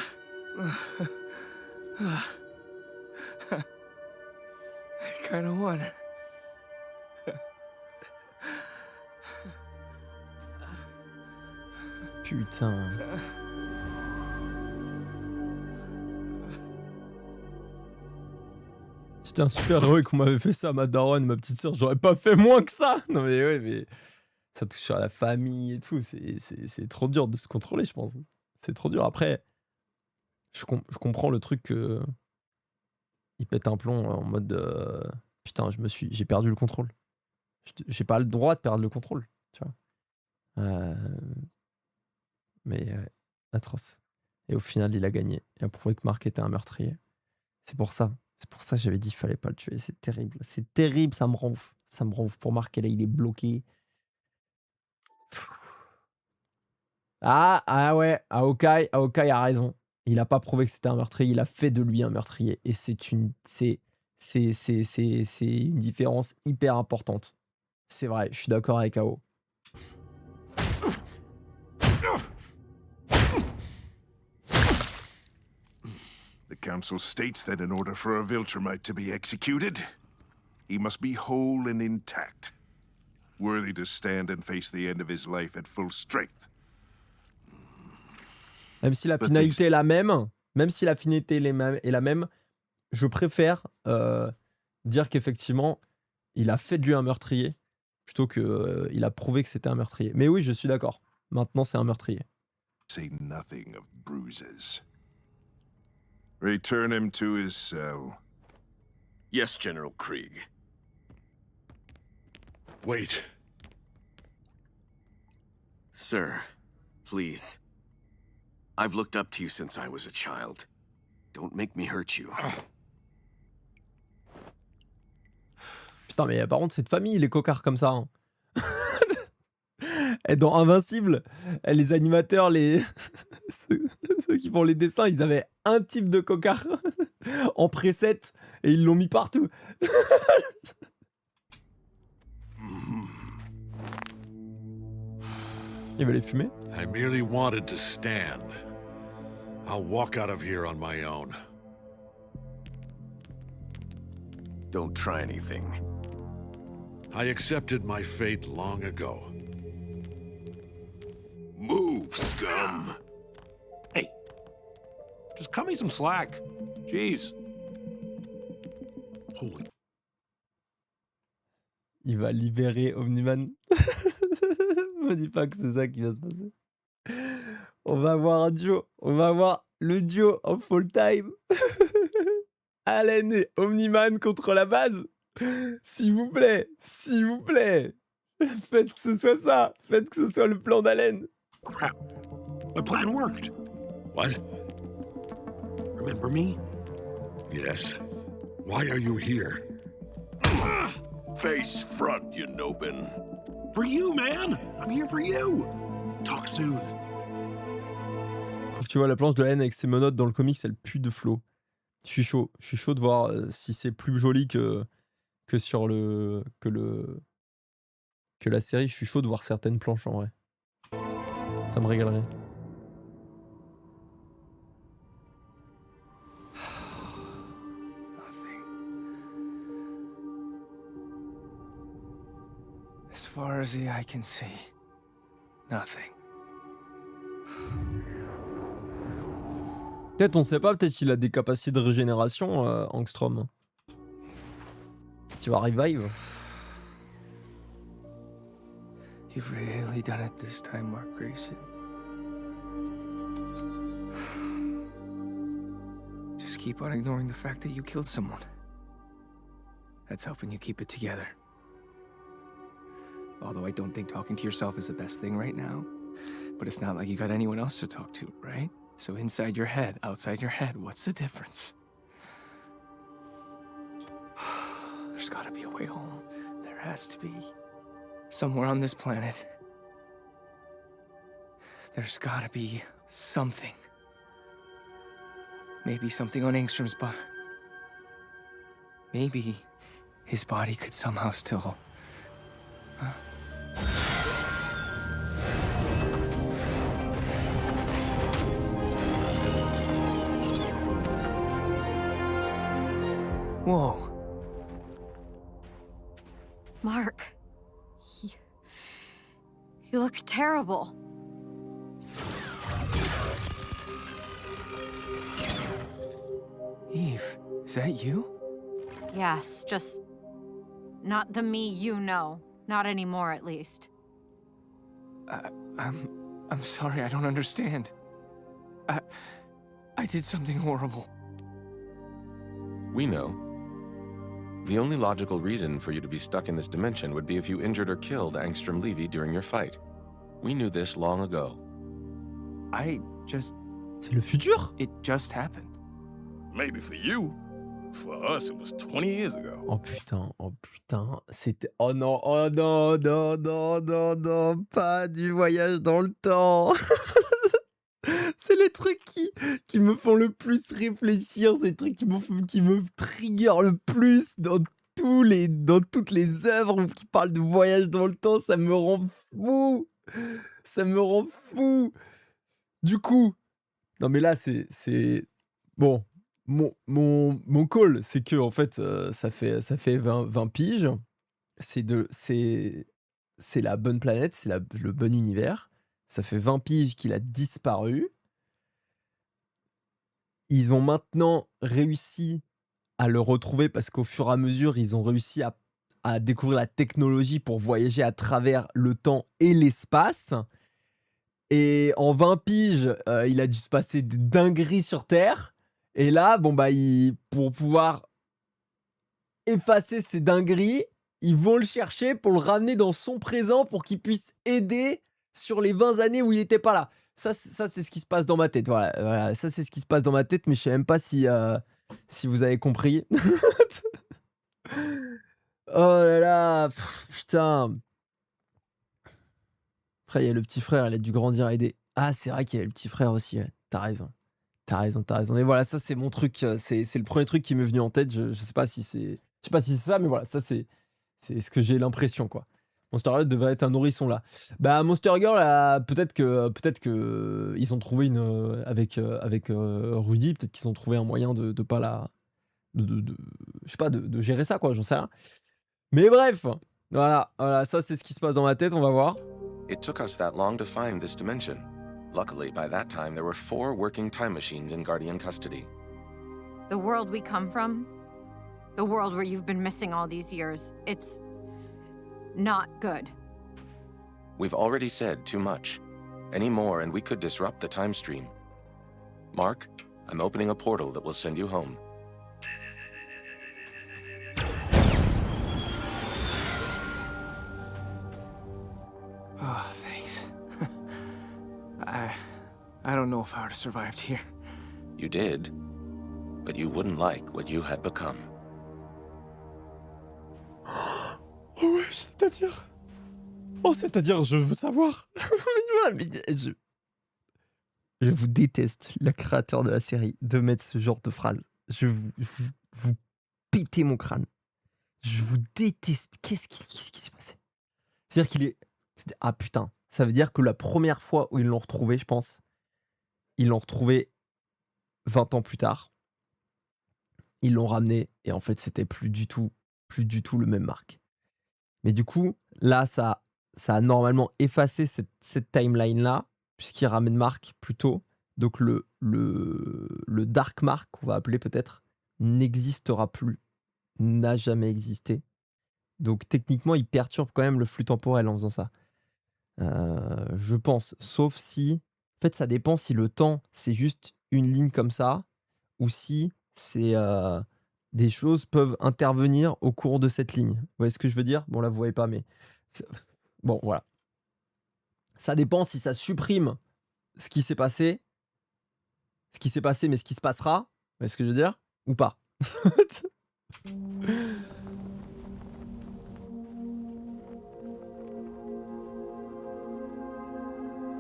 Speaker 6: kinda won.
Speaker 1: Putain. C'était un super héros et qu'on m'avait fait ça à ma daronne, ma petite sœur. J'aurais pas fait moins que ça. Non mais ouais, mais ça touche à la famille et tout. C'est trop dur de se contrôler, je pense. C'est trop dur. Après, je comprends le truc que il pète un plomb en mode putain, j'ai perdu le contrôle. J'ai pas le droit de perdre le contrôle, tu vois. Mais atroce. Et au final, il a gagné. Il a prouvé que Mark était un meurtrier. C'est pour ça que j'avais dit qu'il fallait pas le tuer. C'est terrible. C'est terrible, ça me rend ouf. Ça me rend ouf pour Mark. Et là, il est bloqué. Ah ouais, Aokai a raison. Il a pas prouvé que c'était un meurtrier. Il a fait de lui un meurtrier. Et c'est une différence hyper importante. C'est vrai, je suis d'accord avec Ao.
Speaker 3: The council states that in order for a Viltrumite to be executed, he must be whole and intact, worthy to stand and face the end of his life at full strength.
Speaker 1: Même si la finalité est la même, je préfère dire qu'effectivement, il a fait de lui un meurtrier plutôt qu'il a prouvé que c'était un meurtrier. Mais oui, je suis d'accord. Maintenant, c'est un meurtrier.
Speaker 3: Say nothing of bruises. Return him to his cell.
Speaker 12: Yes, General Krieg.
Speaker 2: Wait.
Speaker 12: Sir, please. I've looked up to you since I was a child. Don't make me hurt you.
Speaker 1: Putain, mais par contre, cette famille, les cocards comme ça. Hein. Et dans Invincible, les animateurs, ceux qui font les dessins, ils avaient un type de cocard en preset et ils l'ont mis partout. Il va les fumer.
Speaker 2: I merely wanted to stand. I'll walk out of here on my own.
Speaker 12: Don't try anything.
Speaker 2: I accepted my fate long ago.
Speaker 12: Move, scum!
Speaker 8: Hey, just cut me some slack. Jeez. Holy.
Speaker 1: Il va libérer Omniman. Me dis pas que c'est ça qui va se passer. On va avoir un duo. On va avoir le duo of all time. Allen et Omniman contre la base. S'il vous plaît. S'il vous plaît. Faites que ce soit ça. Faites que ce soit le plan d'Allen.
Speaker 2: Crap. My plan worked. What?
Speaker 3: Remember me?
Speaker 2: Yes. Why are you here?
Speaker 3: Face front, you Nobin.
Speaker 2: For you, man. I'm here for you. Talk soon.
Speaker 1: Faut que tu vois la planche de la haine avec ses menottes dans le comics, elle pue de flow. Je suis chaud. Je suis chaud de voir si c'est plus joli que sur que la série. Je suis chaud de voir certaines planches en vrai. Ça me régalerait.
Speaker 6: As far as the eye can see, nothing.
Speaker 1: Peut-être, on sait pas, peut-être qu'il a des capacités de régénération, Angstrom. Tu vas revive.
Speaker 6: You've really done it this time, Mark Grayson. Just keep on ignoring the fact that you killed someone. That's helping you keep it together. Although I don't think talking to yourself is the best thing right now. But it's not like you got anyone else to talk to, right? So inside your head, outside your head, what's the difference? There's gotta be a way home. There has to be. Somewhere on this planet. There's gotta be something. Maybe something on Engstrom's body. Maybe his body could somehow still... Huh? Whoa.
Speaker 10: Mark. You look terrible.
Speaker 6: Eve, is that you?
Speaker 10: Yes, just not the me you know. Not anymore, at least.
Speaker 6: I'm sorry, I don't understand. I did something horrible.
Speaker 13: We know. The only logical reason for you to be stuck in this dimension would be if you injured or killed Angstrom Levy during your fight. We knew this long ago.
Speaker 1: C'est le futur?
Speaker 6: It just happened.
Speaker 4: Maybe for you. For us, it was 20 years ago.
Speaker 1: Oh putain, c'était... Oh non, non, pas du voyage dans le temps. C'est les trucs qui me font le plus réfléchir, c'est les trucs qui me trigger le plus dans toutes les œuvres qui parlent de voyage dans le temps, ça me rend fou. Ça me rend fou. Du coup, non mais là c'est... Bon, mon call, c'est que en fait, ça fait 20 piges. C'est la bonne planète, c'est le bon univers. Ça fait 20 piges qu'il a disparu. Ils ont maintenant réussi à le retrouver parce qu'au fur et à mesure, ils ont réussi à découvrir la technologie pour voyager à travers le temps et l'espace. Et en 20 piges, il a dû se passer des dingueries sur Terre. Et là, bon bah, pour pouvoir effacer ces dingueries, ils vont le chercher pour le ramener dans son présent pour qu'il puisse aider sur les 20 années où il n'était pas là. Ça c'est ce qui se passe dans ma tête. Voilà, ça, c'est ce qui se passe dans ma tête, mais je sais même pas si vous avez compris. Oh là là, putain. Après, il y a le petit frère, il a dû grandir et aider. Ah, c'est vrai qu'il y a le petit frère aussi. Ouais. T'as raison. Et voilà, ça, c'est mon truc. C'est le premier truc qui m'est venu en tête. Je sais pas si c'est ça, mais voilà, ça, c'est ce que j'ai l'impression, quoi. Monster Girl devrait être un nourrisson là. Bah Monster Girl, peut-être que ils ont trouvé une avec Rudy, peut-être qu'ils ont trouvé un moyen de pas la, je sais pas, de gérer ça quoi, j'en sais rien. Mais bref, voilà, ça c'est ce qui se passe dans ma tête, on va voir.
Speaker 13: It took us that long to find this dimension. Luckily, by that time, there were 4 working time machines in Guardian custody.
Speaker 10: The world we come from, the world where you've been missing all these years, it's not good.
Speaker 13: We've already said too much. Any more and we could disrupt the time stream. Mark, I'm opening a portal that will send you home.
Speaker 6: I don't know if I would have survived here.
Speaker 13: You did, but you wouldn't like what you had become.
Speaker 1: Oh ouais, c'est-à-dire... Oh, c'est-à-dire, je veux savoir. Je vous déteste, le créateur de la série, de mettre ce genre de phrase. Vous pétez mon crâne. Je vous déteste. Qu'est-ce qui s'est passé? C'est-à-dire qu'il est... Ah putain, ça veut dire que la première fois où ils l'ont retrouvé, je pense, ils l'ont retrouvé 20 ans plus tard. Ils l'ont ramené et en fait, c'était plus du tout le même Mark. Mais du coup, là, ça a normalement effacé cette timeline-là, puisqu'il ramène Mark plus tôt. Donc le Dark Mark, qu'on va appeler peut-être, n'existera plus. N'a jamais existé. Donc techniquement, il perturbe quand même le flux temporel en faisant ça. Je pense. Sauf si... En fait, ça dépend si le temps, c'est juste une ligne comme ça, ou si c'est... des choses peuvent intervenir au cours de cette ligne. Vous voyez ce que je veux dire? Bon, là, vous voyez pas, mais... Bon, voilà. Ça dépend si ça supprime ce qui s'est passé, mais ce qui se passera, vous voyez ce que je veux dire? Ou pas.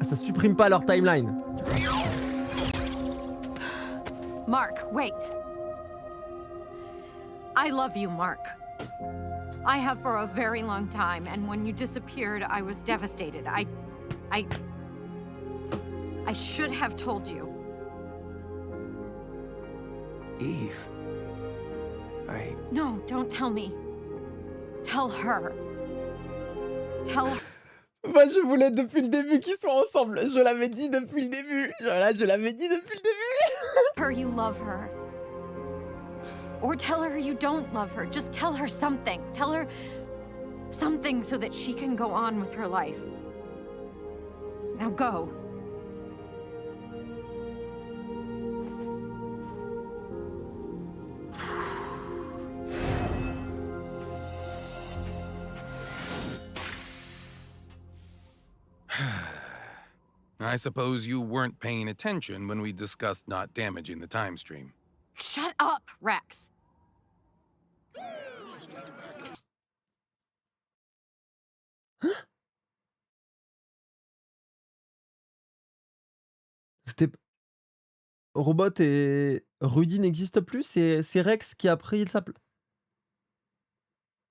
Speaker 1: Ça supprime pas leur timeline.
Speaker 10: Mark, wait. I love you, Mark. I have for a very long time, and when you disappeared, I was devastated. I should have told you.
Speaker 6: Eve.
Speaker 10: No, don't tell me. Tell her. Tell her.
Speaker 1: Moi, je voulais depuis le début qu'ils soient ensemble. Je l'avais dit depuis le début. Je l'avais dit depuis le début.
Speaker 10: Her you love her. Or tell her you don't love her. Just tell her something. Tell her something so that she can go on with her life. Now go.
Speaker 4: I suppose you weren't paying attention when we discussed not damaging the time stream.
Speaker 10: Shut up, Rex.
Speaker 1: C'était... Robot et Rudy n'existent plus, c'est Rex qui a pris sa place.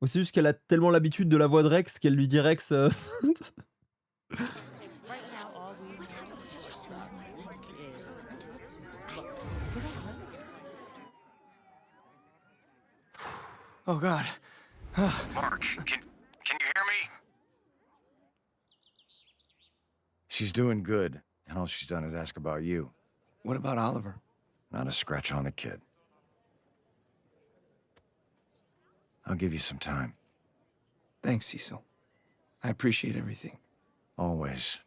Speaker 1: Ou c'est juste qu'elle a tellement l'habitude de la voix de Rex qu'elle lui dit Rex...
Speaker 6: Oh, God.
Speaker 12: Mark, can you hear me?
Speaker 14: She's doing good, and all she's done is ask about you.
Speaker 6: What about Oliver?
Speaker 14: Not a scratch on the kid. I'll give you some time.
Speaker 6: Thanks, Cecil. I appreciate everything.
Speaker 14: Always.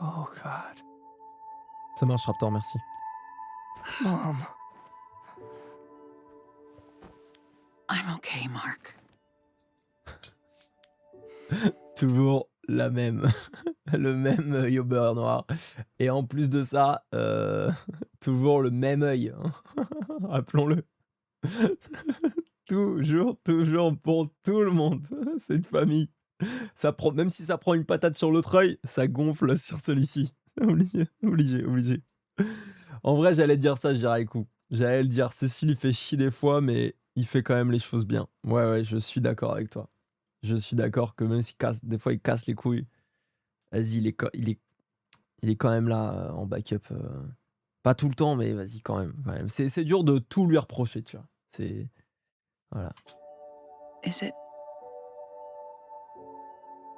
Speaker 6: Oh, God.
Speaker 1: Ça marche, Raptor, merci.
Speaker 6: Mom.
Speaker 7: I'm okay, Mark.
Speaker 1: Toujours la même. Le même œil au beurre noir. Et en plus de ça, toujours le même œil. Hein. Rappelons-le. Toujours pour tout le monde. C'est une famille. Ça prend, même si ça prend une patate sur l'autre œil, ça gonfle sur celui-ci. Obligé. En vrai, j'allais dire ça, je dirais coup. J'allais le dire, Cécile, il fait chier des fois, mais il fait quand même les choses bien. Ouais, je suis d'accord avec toi. Je suis d'accord que même s'il casse, des fois il casse les couilles, vas-y, il est quand même là en backup. Pas tout le temps, mais vas-y, quand même. C'est dur de tout lui reprocher, tu vois. C'est... Voilà.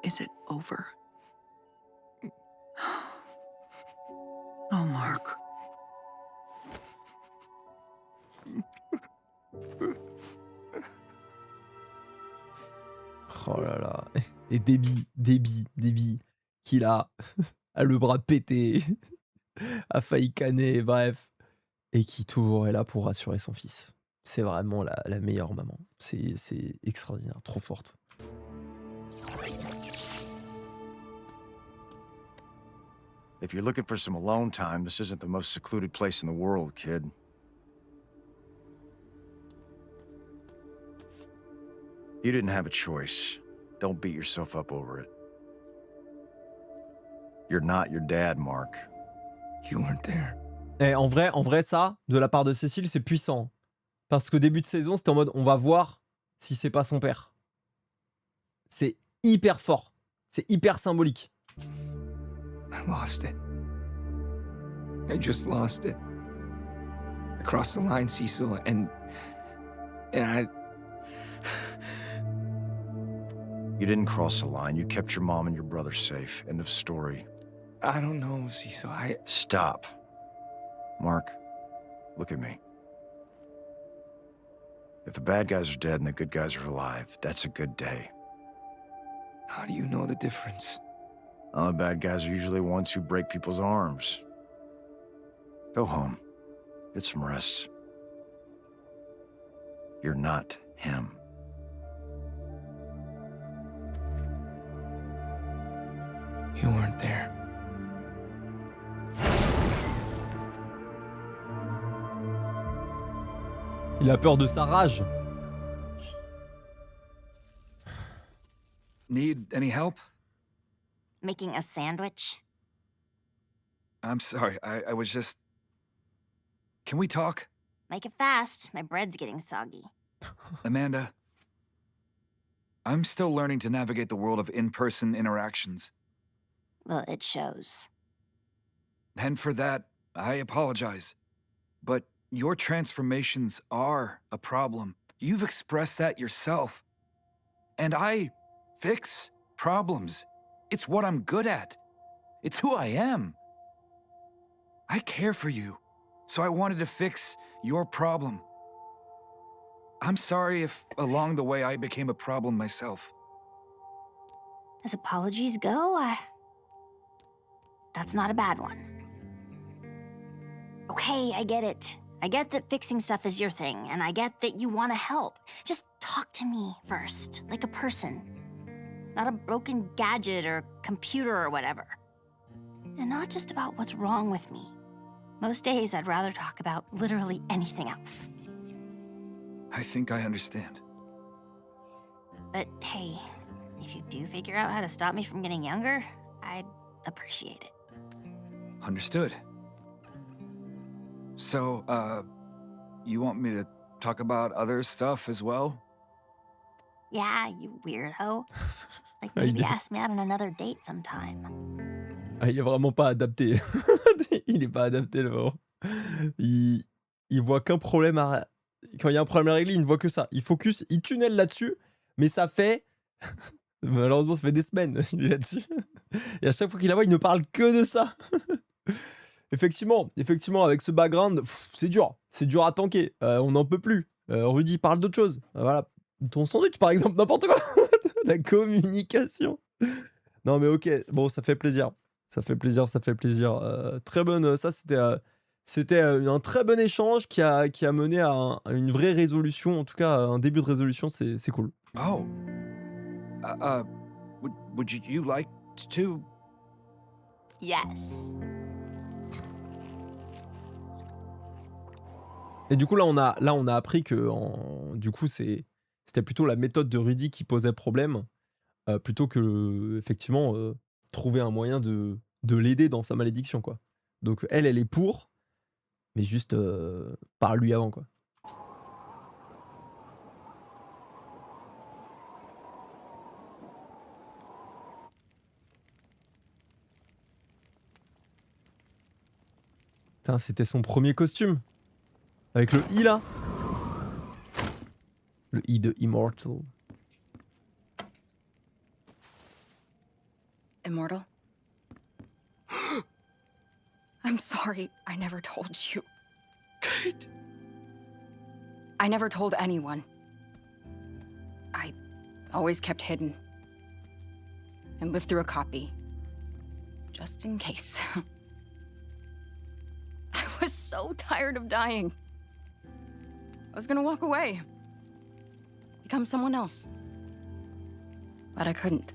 Speaker 7: Is it over? Oh, Mark.
Speaker 1: Oh là là. Et Debbie, qui là, a le bras pété. a failli canner, bref. Et qui toujours est là pour rassurer son fils. C'est vraiment la meilleure maman. C'est extraordinaire, trop forte.
Speaker 14: If you're looking for some alone time, this isn't the most secluded place in the world, kid. You didn't have a choice. Don't beat yourself up over it. You're not your dad, Mark.
Speaker 6: You weren't there.
Speaker 1: Et en vrai, ça, de la part de Cécile, c'est puissant. Parce qu'au début de saison, c'était en mode, on va voir si c'est pas son père. C'est hyper fort. C'est hyper symbolique.
Speaker 6: I lost it. I just lost it. I crossed the line, Cecil, and I...
Speaker 14: You didn't cross the line. You kept your mom and your brother safe. End of story.
Speaker 6: I don't know, Cecil.
Speaker 14: Stop. Mark, look at me. If the bad guys are dead and the good guys are alive, that's a good day.
Speaker 6: How do you know the difference?
Speaker 14: The bad guys are usually ones who break people's arms. Go home. Get some rest. You're not him.
Speaker 6: You weren't there.
Speaker 1: Il a peur de sa rage.
Speaker 4: Need any help?
Speaker 15: Making a sandwich?
Speaker 4: I'm sorry, I was just... Can we talk?
Speaker 15: Make it fast. My bread's getting soggy.
Speaker 4: Amanda, I'm still learning to navigate the world of in-person interactions.
Speaker 15: Well, it shows.
Speaker 4: And for that, I apologize. But your transformations are a problem. You've expressed that yourself. And I fix problems. It's what I'm good at. It's who I am. I care for you, so I wanted to fix your problem. I'm sorry if along the way I became a problem myself.
Speaker 15: As apologies go, that's not a bad one. Okay, I get it. I get that fixing stuff is your thing, and I get that you want to help. Just talk to me first, like a person. Not a broken gadget or computer or whatever. And not just about what's wrong with me. Most days, I'd rather talk about literally anything else.
Speaker 4: I think I understand.
Speaker 15: But hey, if you do figure out how to stop me from getting younger, I'd appreciate it.
Speaker 4: Understood. So, you want me to talk about other stuff as well?
Speaker 15: Yeah, you weirdo. Like maybe ask me out on another date sometime.
Speaker 1: Ah, il est vraiment pas adapté. Il est pas adapté, le vraiment. Il voit qu'un problème à... Quand il y a un problème à régler, il ne voit que ça. Il focus, il tunnel là-dessus, mais ça fait... Malheureusement, ça fait des semaines, il est là-dessus. Et à chaque fois qu'il la voit, il ne parle que de ça. Effectivement, avec ce background, c'est dur à tanker. On n'en peut plus. Rudy parle d'autre chose. Voilà, ton sandwich par exemple, n'importe quoi. La communication. Non mais ok, bon, ça fait plaisir. Très bonne. Ça c'était un très bon échange qui a mené à une vraie résolution. En tout cas, un début de résolution, c'est cool.
Speaker 4: Oh. Would you like to?
Speaker 15: Yes.
Speaker 1: Et du coup, là, on a appris que du coup, c'était plutôt la méthode de Rudy qui posait problème, plutôt que, effectivement, trouver un moyen de l'aider dans sa malédiction, quoi. Donc, elle est pour, mais juste par lui avant, quoi. Putain, c'était son premier costume. Avec le I là. Le I de Immortal.
Speaker 7: Immortal? I'm sorry, I never told you.
Speaker 4: Kate.
Speaker 7: I never told anyone. I always kept hidden. And lived through a copy. Just in case. was so tired of dying. I was gonna walk away. Become someone else. But I couldn't.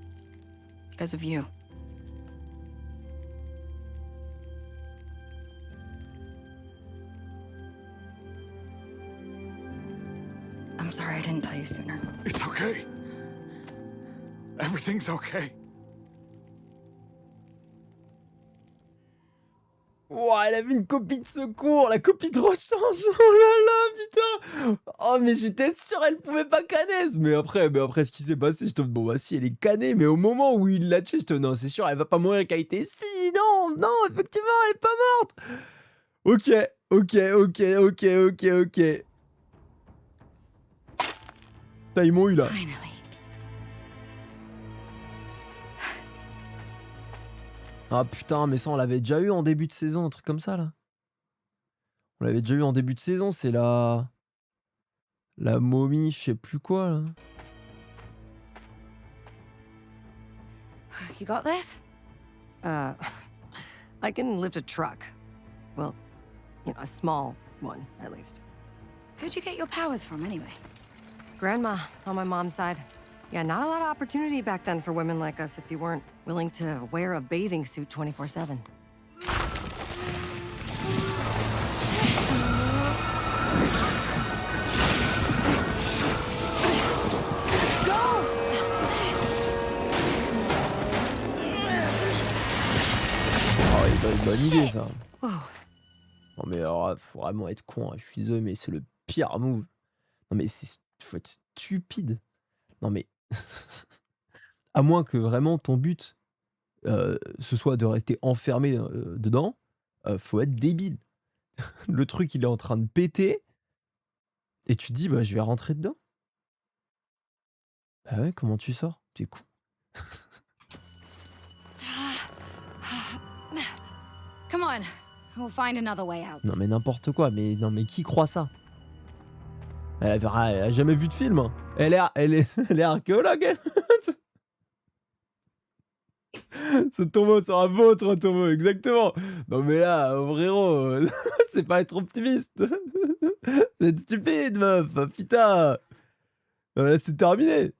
Speaker 7: Because of you. I'm sorry I didn't tell you sooner.
Speaker 4: It's okay. Everything's okay.
Speaker 1: Oh, elle avait une copie de secours, la copie de rechange. Oh là là, putain. Oh, mais j'étais sûr, elle pouvait pas canner. Mais après, ce qui s'est passé, je te dis, bon, bah si, elle est cannée. Mais au moment où il l'a tuée, je te dis, non, c'est sûr, elle va pas mourir qu'elle a été. Si, non, non, effectivement, elle est pas morte. Ok. Putain, ils m'ont eu là. Ah putain, mais ça on l'avait déjà eu en début de saison, un truc comme ça là. On l'avait déjà eu en début de saison, c'est la momie, je sais plus quoi là.
Speaker 16: You got this? I can lift a truck. Well, you know, a small one, at least.
Speaker 11: Who'd you get your powers from, anyway?
Speaker 16: Grandma, on my mom's side. Yeah, not a lot of opportunity back then for women like us if you weren't willing to wear a bathing suit 24/7.
Speaker 1: Oh, il a une bonne idée ça. Non mais alors, faut vraiment être con, hein. Je suis désolé, mais c'est le pire move. Non mais faut être stupide. Non mais... à moins que vraiment ton but, ce soit de rester enfermé dedans, faut être débile. Le truc, il est en train de péter, et tu te dis, bah je vais rentrer dedans. Bah ouais, comment tu sors? T'es con.
Speaker 11: Come on, we'll find another way out.
Speaker 1: Non mais n'importe quoi, mais qui croit ça? Elle a jamais vu de film, hein. Elle est archéologue, elle. Ce tombeau sera votre tombeau, exactement. Non mais là, frérot, c'est pas être optimiste. C'est être stupide, meuf, putain. Non, là, c'est terminé,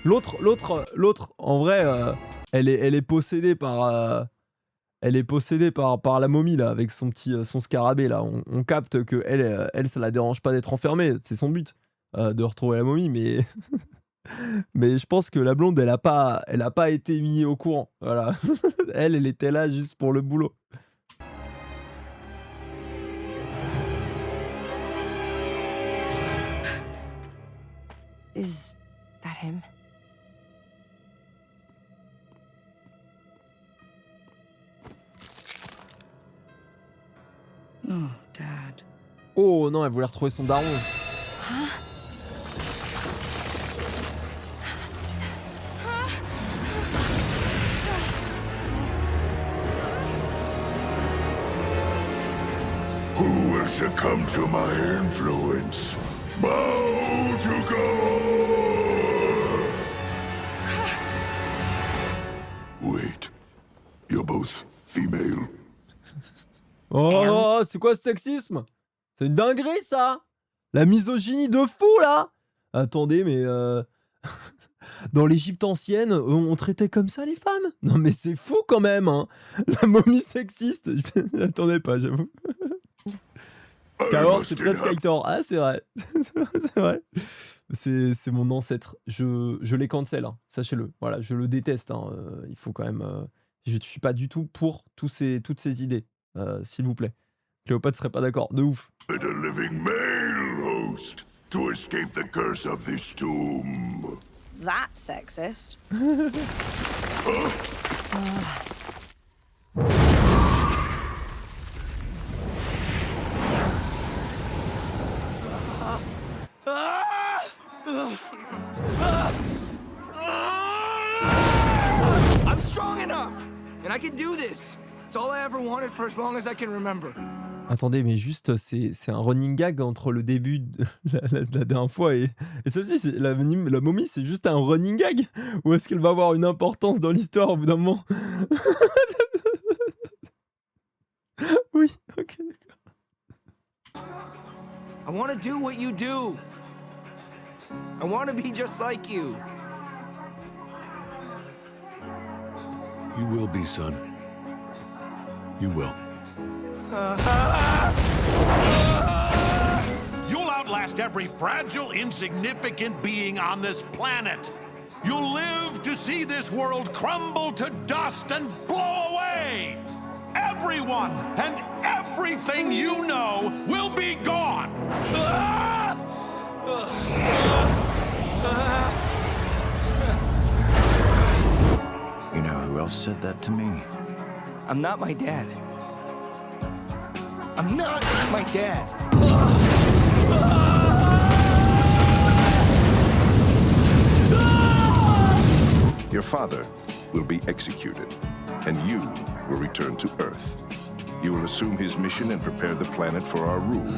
Speaker 1: L'autre, en vrai, elle est possédée par... Elle est possédée par la momie là, avec son scarabée là. On capte que elle, ça la dérange pas d'être enfermée. C'est son but de retrouver la momie, mais mais je pense que la blonde, elle a pas été mise au courant. Voilà, elle était là juste pour le boulot.
Speaker 16: Is that him?
Speaker 11: Oh, Dad.
Speaker 1: Oh non, elle voulait retrouver son daron.
Speaker 3: Who will succumb to my influence? Bow to God! Wait, you're both female?
Speaker 1: Oh, c'est quoi ce sexisme? C'est une dinguerie ça! La misogynie de fou là! Attendez, mais dans l'Égypte ancienne, on traitait comme ça les femmes? Non mais c'est fou quand même, hein! La momie sexiste, j'attendais pas, j'avoue. Kaor, c'est presque Kaitor. Ah, c'est vrai. C'est vrai. C'est mon ancêtre. Je les cancel, hein, sachez-le. Voilà, je le déteste. Hein. Il faut quand même... je suis pas du tout pour toutes ces idées. S'il vous plaît. Cléopâtre serait pas d'accord. De ouf.
Speaker 3: A living male host to escape the curse of this tomb.
Speaker 11: That's sexist.
Speaker 6: I'm strong enough, and I can do this. It's all I ever wanted for as long as I can remember.
Speaker 1: Attendez, mais juste, c'est un running gag entre le début de la dernière fois et celle-ci, la momie, c'est juste un running gag? Ou est-ce qu'elle va avoir une importance dans l'histoire au bout d'un moment? Oui, ok.
Speaker 6: I want to do what you do. I want to be just like you.
Speaker 2: You will be, son. You will.
Speaker 17: You'll outlast every fragile, insignificant being on this planet. You'll live to see this world crumble to dust and blow away. Everyone and everything you know will be gone.
Speaker 14: You know who else said that to me?
Speaker 6: I'm not my dad. I'm not my dad.
Speaker 3: Your father will be executed, and you will return to Earth. You will assume his mission and prepare the planet for our rule.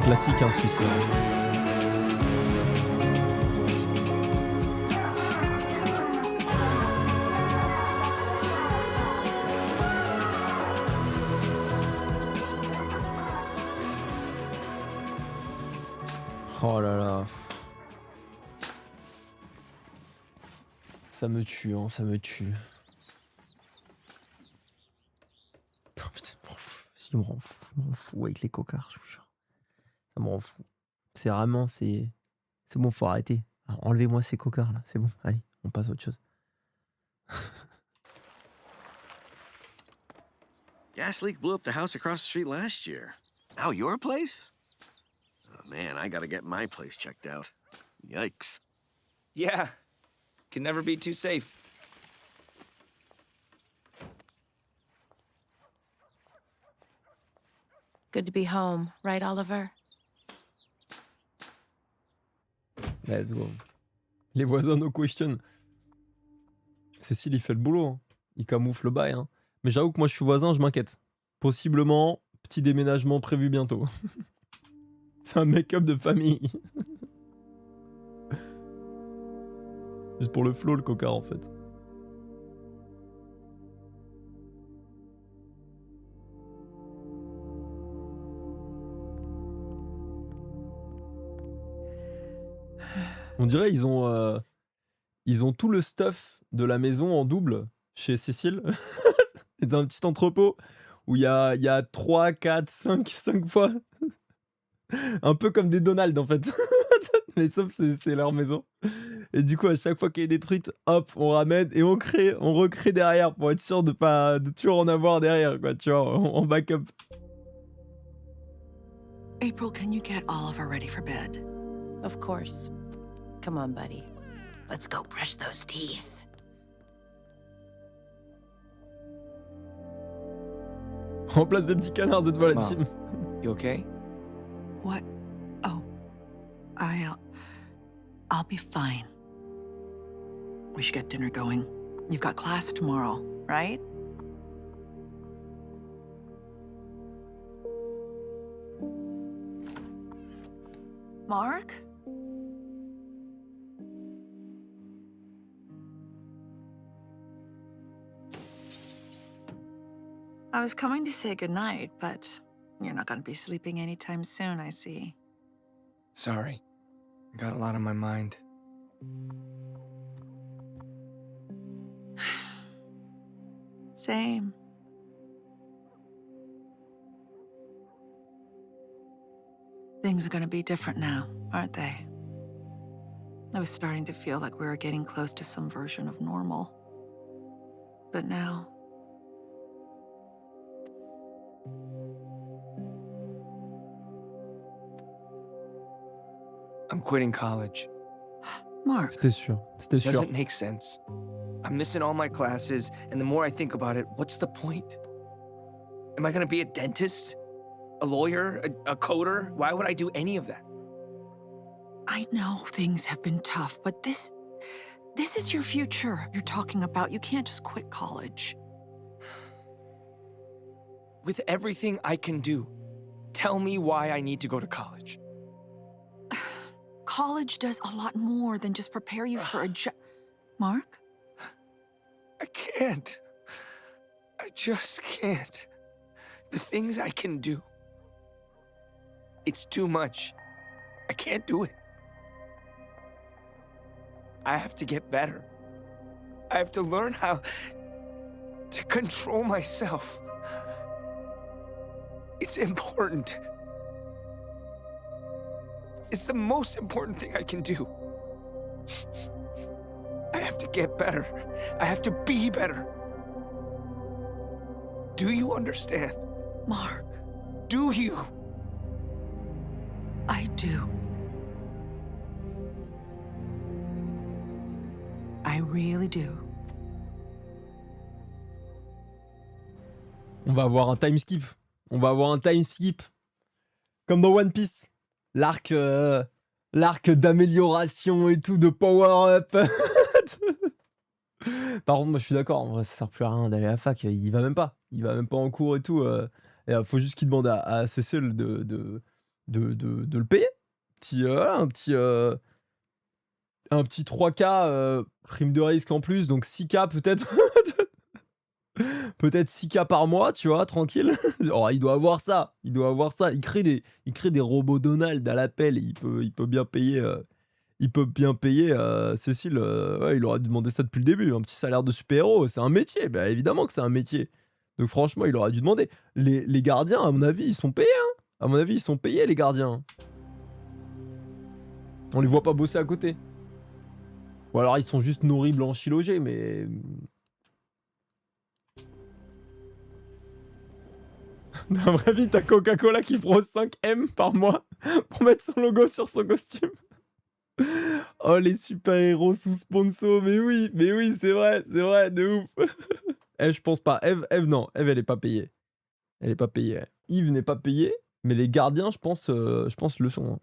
Speaker 1: Classique, hein, celui-ci. Oh là là. Ça me tue, hein, ça me tue. Oh, putain, il me rend fou avec les cocards, je vous jure. Ça me rend fou. C'est vraiment, c'est bon, faut arrêter. Alors, enlevez-moi ces cocards là, c'est bon, allez, on passe à autre chose.
Speaker 12: Gas leak blew up the house across the street last year. Now your place? Oh man, I gotta get my place checked out. Yikes.
Speaker 6: Yeah, can never be too safe.
Speaker 18: Good to be home, right, Oliver?
Speaker 1: Let's go. Les voisins no question. Cécile, il fait le boulot. Hein. Il camoufle le bail. Hein. Mais j'avoue que moi, je suis voisin, je m'inquiète. Possiblement, petit déménagement prévu bientôt. C'est un make-up de famille. Juste pour le flow, le cocard, en fait. On dirait ils ont tout le stuff de la maison en double chez Cécile. C'est un petit entrepôt où il y a 3, 4, 5 fois. Un peu comme des Donald en fait. Mais sauf c'est leur maison. Et du coup à chaque fois qu'elle est détruite, hop, on ramène et on recrée derrière pour être sûr de toujours en avoir derrière quoi, tu vois, en backup.
Speaker 7: April, can you get Oliver ready for bed?
Speaker 18: Of course. Come on, buddy.
Speaker 15: Let's go brush those teeth.
Speaker 1: Remplace des petits canards cette fois la team.
Speaker 6: You okay?
Speaker 7: What? Oh, I'll be fine. We should get dinner going. You've got class tomorrow, right? Mark? I was coming to say goodnight, but you're not gonna be sleeping anytime soon, I see.
Speaker 6: Sorry. I got a lot on my mind.
Speaker 7: Same. Things are gonna be different now, aren't they? I was starting to feel like we were getting close to some version of normal. But now...
Speaker 6: I'm quitting college.
Speaker 7: Mark.
Speaker 1: C'était sûr. C'était sûr.
Speaker 6: Doesn't make sense. I'm missing all my classes, and the more I think about it, what's the point? Am I gonna be a dentist? A lawyer? A coder? Why would I do any of that?
Speaker 7: I know things have been tough, but this is your future you're talking about. You can't just quit college.
Speaker 6: With everything I can do, tell me why I need to go to college.
Speaker 7: College does a lot more than just prepare you for a job. Mark?
Speaker 6: I can't. I just can't. The things I can do. It's too much. I can't do it. I have to get better. I have to learn how to control myself. It's important. It's the most important thing I can do. I have to get better. I have to be better. Do you understand?
Speaker 7: Mark.
Speaker 6: Do you?
Speaker 7: I do. I really do.
Speaker 1: On va avoir un time skip. On va avoir un time skip. Comme dans One Piece. L'arc d'amélioration et tout, de power-up. Par contre, moi, je suis d'accord. En vrai, ça sert plus à rien d'aller à la fac. Il va même pas. Il va même pas en cours et tout. Et faut juste qu'il demande à Cécile de le payer. Un petit 3K prime de risque en plus. Donc 6K peut-être. Peut-être 6K par mois, tu vois, tranquille. Oh, il doit avoir ça. Il doit avoir ça. Il crée des robots Donald à l'appel. Il peut bien payer. Il peut bien payer Cécile. Ouais, il aurait dû demander ça depuis le début. Un petit salaire de super-héros. C'est un métier. Bah, évidemment que c'est un métier. Donc franchement, il aurait dû demander. Les gardiens, à mon avis, ils sont payés. Hein. À mon avis, ils sont payés, les gardiens. On les voit pas bosser à côté. Ou alors ils sont juste horribles en chilogé, mais... Dans la vraie vie, t'as Coca-Cola qui prend 5M par mois pour mettre son logo sur son costume. Oh, les super-héros sous sponsor, mais oui, c'est vrai, de ouf. Je pense pas. Eve, non, Eve, elle est pas payée. Elle est pas payée. Yves n'est pas payé, mais les gardiens, je pense le sont. Hein.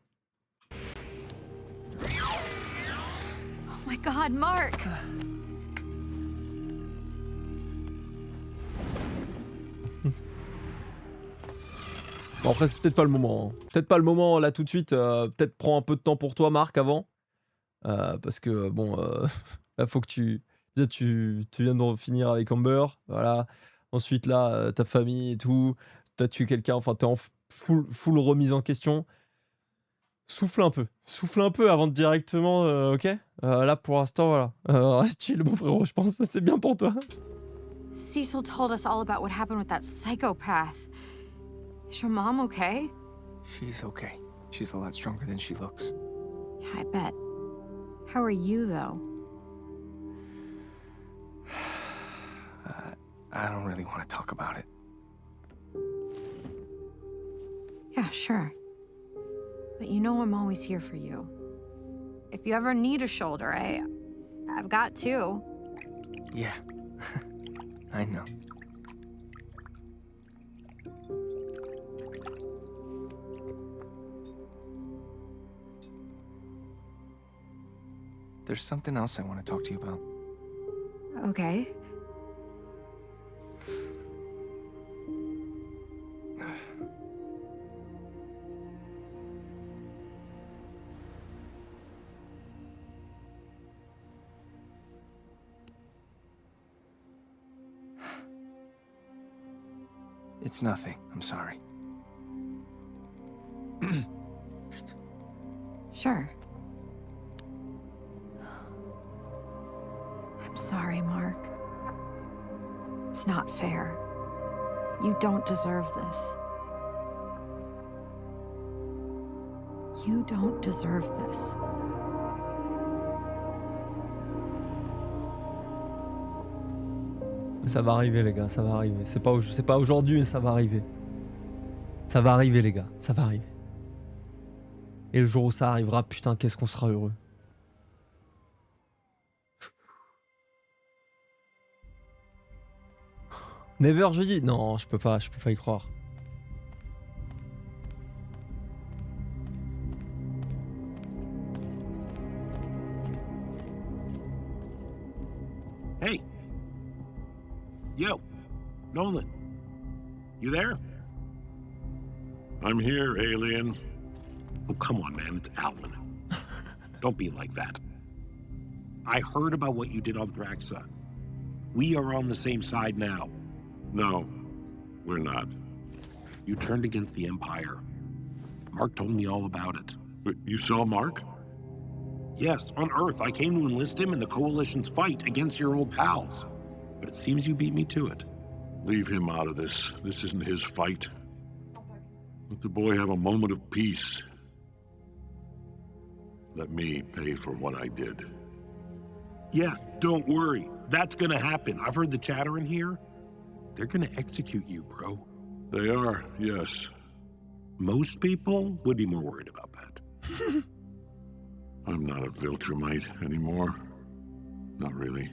Speaker 10: Oh my God, Mark!
Speaker 1: Bon, après, c'est peut-être pas le moment. Hein. Peut-être pas le moment là tout de suite. Peut-être prends un peu de temps pour toi, Marc, avant. Parce que, bon, là, faut que tu... Déjà, tu viens de finir avec Amber. Voilà. Ensuite, là, ta famille et tout. T'as tué quelqu'un. Enfin, t'es en full remise en question. Souffle un peu avant de directement... ok là, pour l'instant, voilà. Reste chill, mon frérot. Je pense que c'est bien pour toi.
Speaker 10: Cecil told us all about what happened with that psychopath. Is your mom okay?
Speaker 6: She's okay. She's a lot stronger than she looks.
Speaker 10: Yeah, I bet. How are you, though?
Speaker 6: I don't really want to talk about it.
Speaker 10: Yeah, sure. But you know I'm always here for you. If you ever need a shoulder, I've got two.
Speaker 6: Yeah. I know. There's something else I want to talk to you about.
Speaker 10: Okay.
Speaker 6: It's nothing. I'm sorry.
Speaker 10: Sure. I'm sorry, Mark. It's not fair. You don't deserve this. You don't deserve this.
Speaker 1: Ça va arriver, les gars, ça va arriver. C'est pas aujourd'hui, mais ça va arriver. Ça va arriver, les gars, ça va arriver. Et le jour où ça arrivera, putain, qu'est-ce qu'on sera heureux. Never jeudi? Non, je peux pas y croire.
Speaker 19: Hey. Yo, Nolan. You there?
Speaker 2: I'm here, alien.
Speaker 19: Oh, come on, man. It's Alvin. Don't be like that. I heard about what you did on Draxa. We are on the same side now.
Speaker 2: No, we're not.
Speaker 19: You turned against the Empire. Mark told me all about it.
Speaker 2: But you saw Mark?
Speaker 19: Yes, on Earth. I came to enlist him in the Coalition's fight against your old pals. But it seems you beat me to it.
Speaker 2: Leave him out of this. This isn't his fight. Let the boy have a moment of peace. Let me pay for what I did.
Speaker 19: Yeah, don't worry. That's gonna happen. I've heard the chatter in here. They're gonna execute you, bro.
Speaker 2: They are, yes.
Speaker 19: Most people would be more worried about that.
Speaker 2: I'm not a Viltrumite anymore. Not really.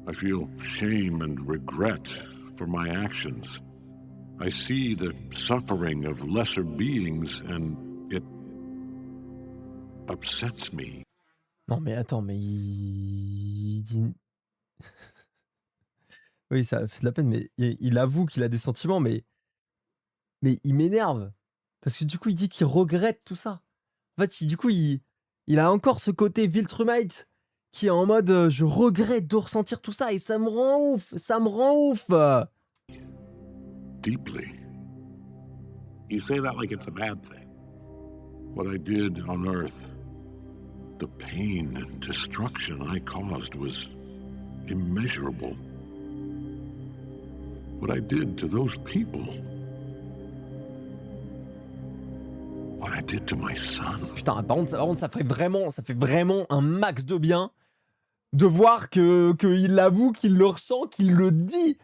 Speaker 2: I feel shame and regret for my actions. I see the suffering of lesser beings and it upsets me.
Speaker 1: Non mais attends, mais il dit... Oui, ça fait de la peine, mais il avoue qu'il a des sentiments, mais il m'énerve. Parce que du coup, il dit qu'il regrette tout ça. En fait, du coup, il a encore ce côté Viltrumite qui est en mode je regrette de ressentir tout ça et ça me rend ouf, ça me rend ouf.
Speaker 2: Deeply.
Speaker 19: You say that like it's a bad thing.
Speaker 2: What I did on Earth, the pain and destruction I caused was immeasurable. What I did to those people, what I did to my son.
Speaker 1: Putain, par contre, ça fait vraiment un max de bien de voir qu'il avoue, qu'il le ressent, qu'il le dit.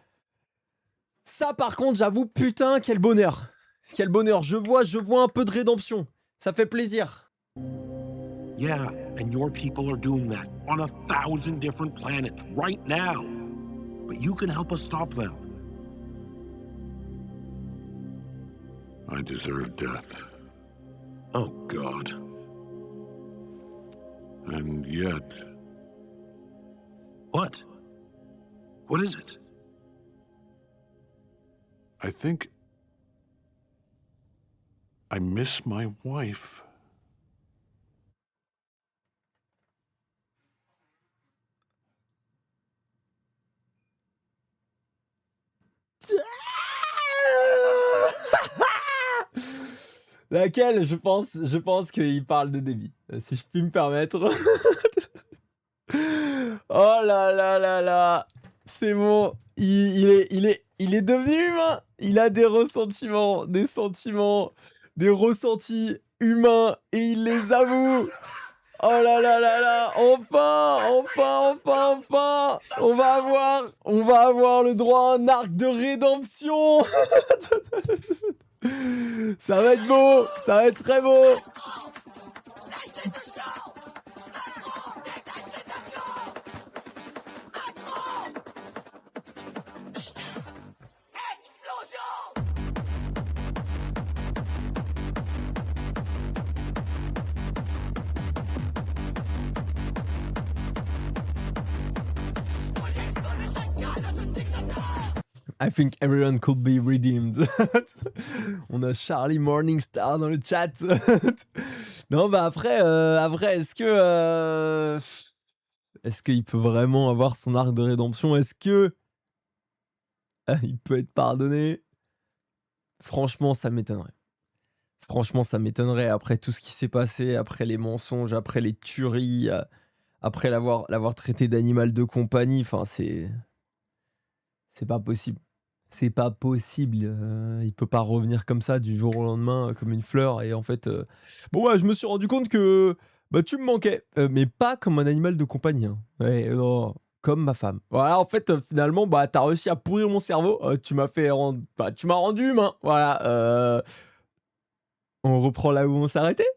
Speaker 1: Ça, par contre, j'avoue, putain, quel bonheur. Quel bonheur. Je vois un peu de rédemption. Ça fait plaisir.
Speaker 19: Yeah, and your people are doing that on 1,000 different planets right now. But you can help us stop them.
Speaker 2: I deserve death.
Speaker 19: Oh, God.
Speaker 2: And yet...
Speaker 19: What? What is it?
Speaker 2: I think... I miss my wife.
Speaker 1: Laquelle, je pense qu'il parle de Debbie, si je puis me permettre. Oh là là là là, c'est bon, il est devenu humain. Il a des ressentiments, des sentiments, des ressentis humains et il les avoue. Oh là là là là, enfin, on va avoir le droit à un arc de rédemption. Ça va être beau, ça va être très beau. I think everyone could be redeemed. On a Charlie Morningstar dans le chat. Non, bah après, est-ce qu'il peut vraiment avoir son arc de rédemption? Est-ce que il peut être pardonné. Franchement, ça m'étonnerait. Franchement, ça m'étonnerait après tout ce qui s'est passé, après les mensonges, après les tueries, après l'avoir traité d'animal de compagnie. Enfin, c'est pas possible. C'est pas possible. Il peut pas revenir comme ça du jour au lendemain comme une fleur. Et en fait, bon, ouais, je me suis rendu compte que bah, tu me manquais, mais pas comme un animal de compagnie. Hein. Ouais, non, comme ma femme. Voilà, en fait, finalement, bah, t'as réussi à pourrir mon cerveau. Tu m'as bah, tu m'as rendu humain. Voilà. On reprend là où on s'arrêtait.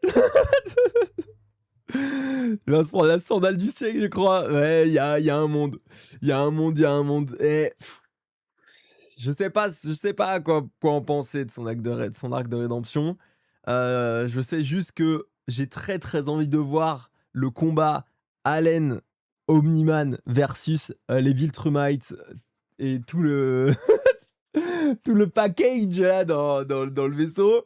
Speaker 1: Il va se prendre la sandale du siècle, je crois. Ouais, il y a un monde. Il y a un monde. Et je sais pas quoi en penser de son arc de rédemption. Je sais juste que j'ai très très envie de voir le combat Allen Omni-Man versus les Viltrumites et tout le tout le package là dans le vaisseau.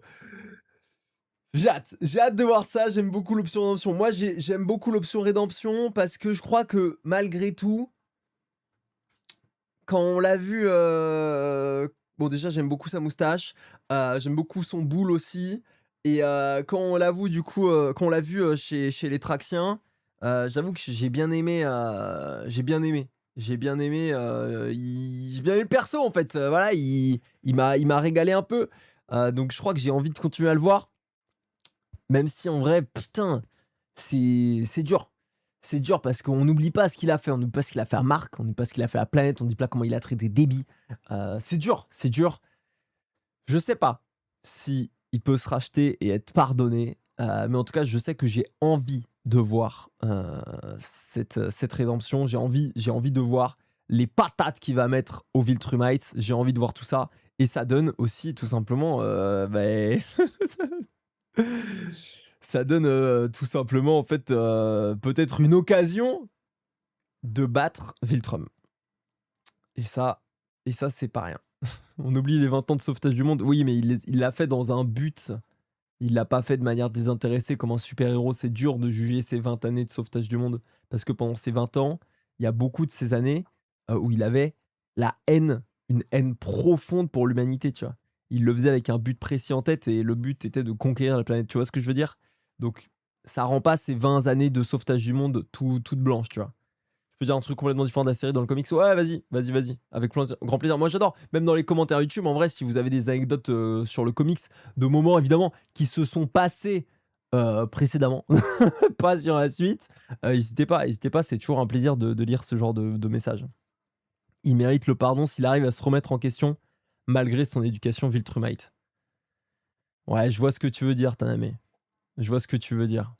Speaker 1: J'ai hâte de voir ça. J'aime beaucoup l'option rédemption. Moi, j'aime beaucoup l'option rédemption parce que je crois que malgré tout, quand on l'a vu, bon déjà j'aime beaucoup sa moustache, j'aime beaucoup son boule aussi, et quand on l'a vu du coup, quand on l'a vu chez les Traxiens, j'avoue que j'ai bien aimé, j'ai bien aimé le perso en fait. Voilà, il m'a régalé un peu, donc je crois que j'ai envie de continuer à le voir. Même si en vrai, putain, c'est dur. C'est dur parce qu'on n'oublie pas ce qu'il a fait. On n'oublie pas ce qu'il a fait à Mark, on n'oublie pas ce qu'il a fait à la planète, on n'oublie pas comment il a traité Debbie. C'est dur. Je sais pas si il peut se racheter et être pardonné, mais en tout cas, je sais que j'ai envie de voir cette rédemption. J'ai envie de voir les patates qu'il va mettre aux Viltrumites. J'ai envie de voir tout ça. Et ça donne aussi, tout simplement, ça donne tout simplement en fait peut-être une occasion de battre Viltrum. Et ça c'est pas rien. On oublie les 20 ans de sauvetage du monde. Oui, mais il l'a fait dans un but. Il l'a pas fait de manière désintéressée comme un super-héros. C'est dur de juger ces 20 années de sauvetage du monde parce que pendant ces 20 ans, il y a beaucoup de ces années où il avait la haine, une haine profonde pour l'humanité, tu vois. Il le faisait avec un but précis en tête et le but était de conquérir la planète. Tu vois ce que je veux dire? Donc, ça rend pas ces 20 années de sauvetage du monde toutes blanches, tu vois. Je peux dire un truc complètement différent de la série dans le comics. Ouais, vas-y. Avec grand plaisir. Moi, j'adore. Même dans les commentaires YouTube, en vrai, si vous avez des anecdotes sur le comics, de moments évidemment qui se sont passés précédemment, pas sur la suite, n'hésitez pas. C'est toujours un plaisir de lire ce genre de messages. Il mérite le pardon s'il arrive à se remettre en question malgré son éducation Viltrumite. Ouais, je vois ce que tu veux dire, Taname. Je vois ce que tu veux dire.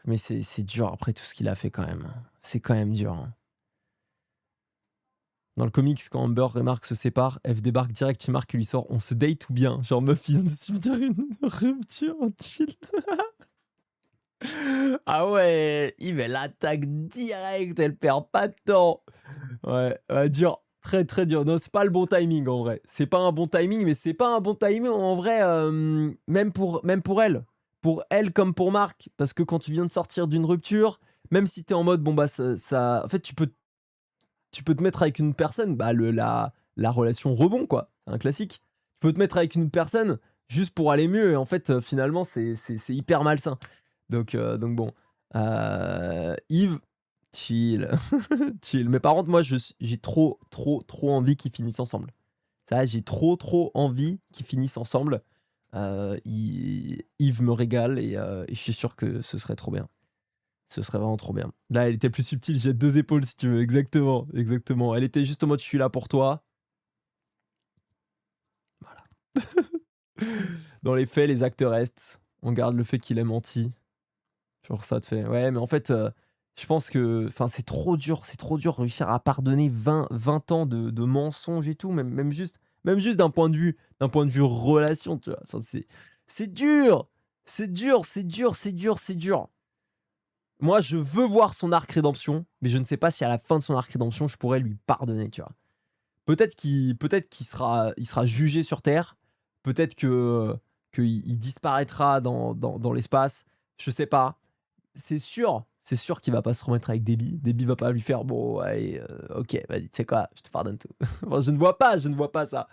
Speaker 1: Mais c'est dur après tout ce qu'il a fait quand même. C'est quand même dur. Hein. Dans le comics, quand Amber et Mark se séparent, F débarque direct chez Mark et lui sort « On se date ou bien ?» Genre meuf vient de subir une rupture, chill. Ah ouais, il met l'attaque direct, elle perd pas de temps. Ouais, dur. Très très dur. Non, c'est pas le bon timing en vrai. C'est pas un bon timing, mais c'est pas un bon timing en vrai, même pour elle. Pour elle comme pour Mark. Parce que quand tu viens de sortir d'une rupture, même si t'es en mode, bon bah ça... En fait, tu peux te mettre avec une personne, bah la relation rebond quoi, un classique. Tu peux te mettre avec une personne juste pour aller mieux, et en fait, finalement, c'est hyper malsain. Donc bon. Yves... Chill. Chill. Mais par contre, moi, j'ai trop envie qu'ils finissent ensemble. Ça, j'ai trop envie qu'ils finissent ensemble. Yves me régale et je suis sûr que ce serait trop bien. Ce serait vraiment trop bien. Là, elle était plus subtile. J'ai 2 épaules, si tu veux. Exactement. Elle était juste en mode, je suis là pour toi. Voilà. Dans les faits, les actes restent. On garde le fait qu'il ait menti. Genre ça te fait... Ouais, mais en fait... je pense que c'est trop dur de réussir à pardonner 20 ans de mensonges et tout, même juste d'un point de vue relation, tu vois. Enfin, c'est dur. Moi, je veux voir son arc rédemption, mais je ne sais pas si à la fin de son arc rédemption, je pourrais lui pardonner, tu vois. Peut-être qu'il sera jugé sur Terre, peut-être qu'il disparaîtra dans l'espace, je sais pas. C'est sûr c'est sûr qu'il va pas se remettre avec Debbie. Debbie va pas lui faire bon, ouais, ok, vas-y, tu sais quoi, je te pardonne tout. Enfin, je ne vois pas ça.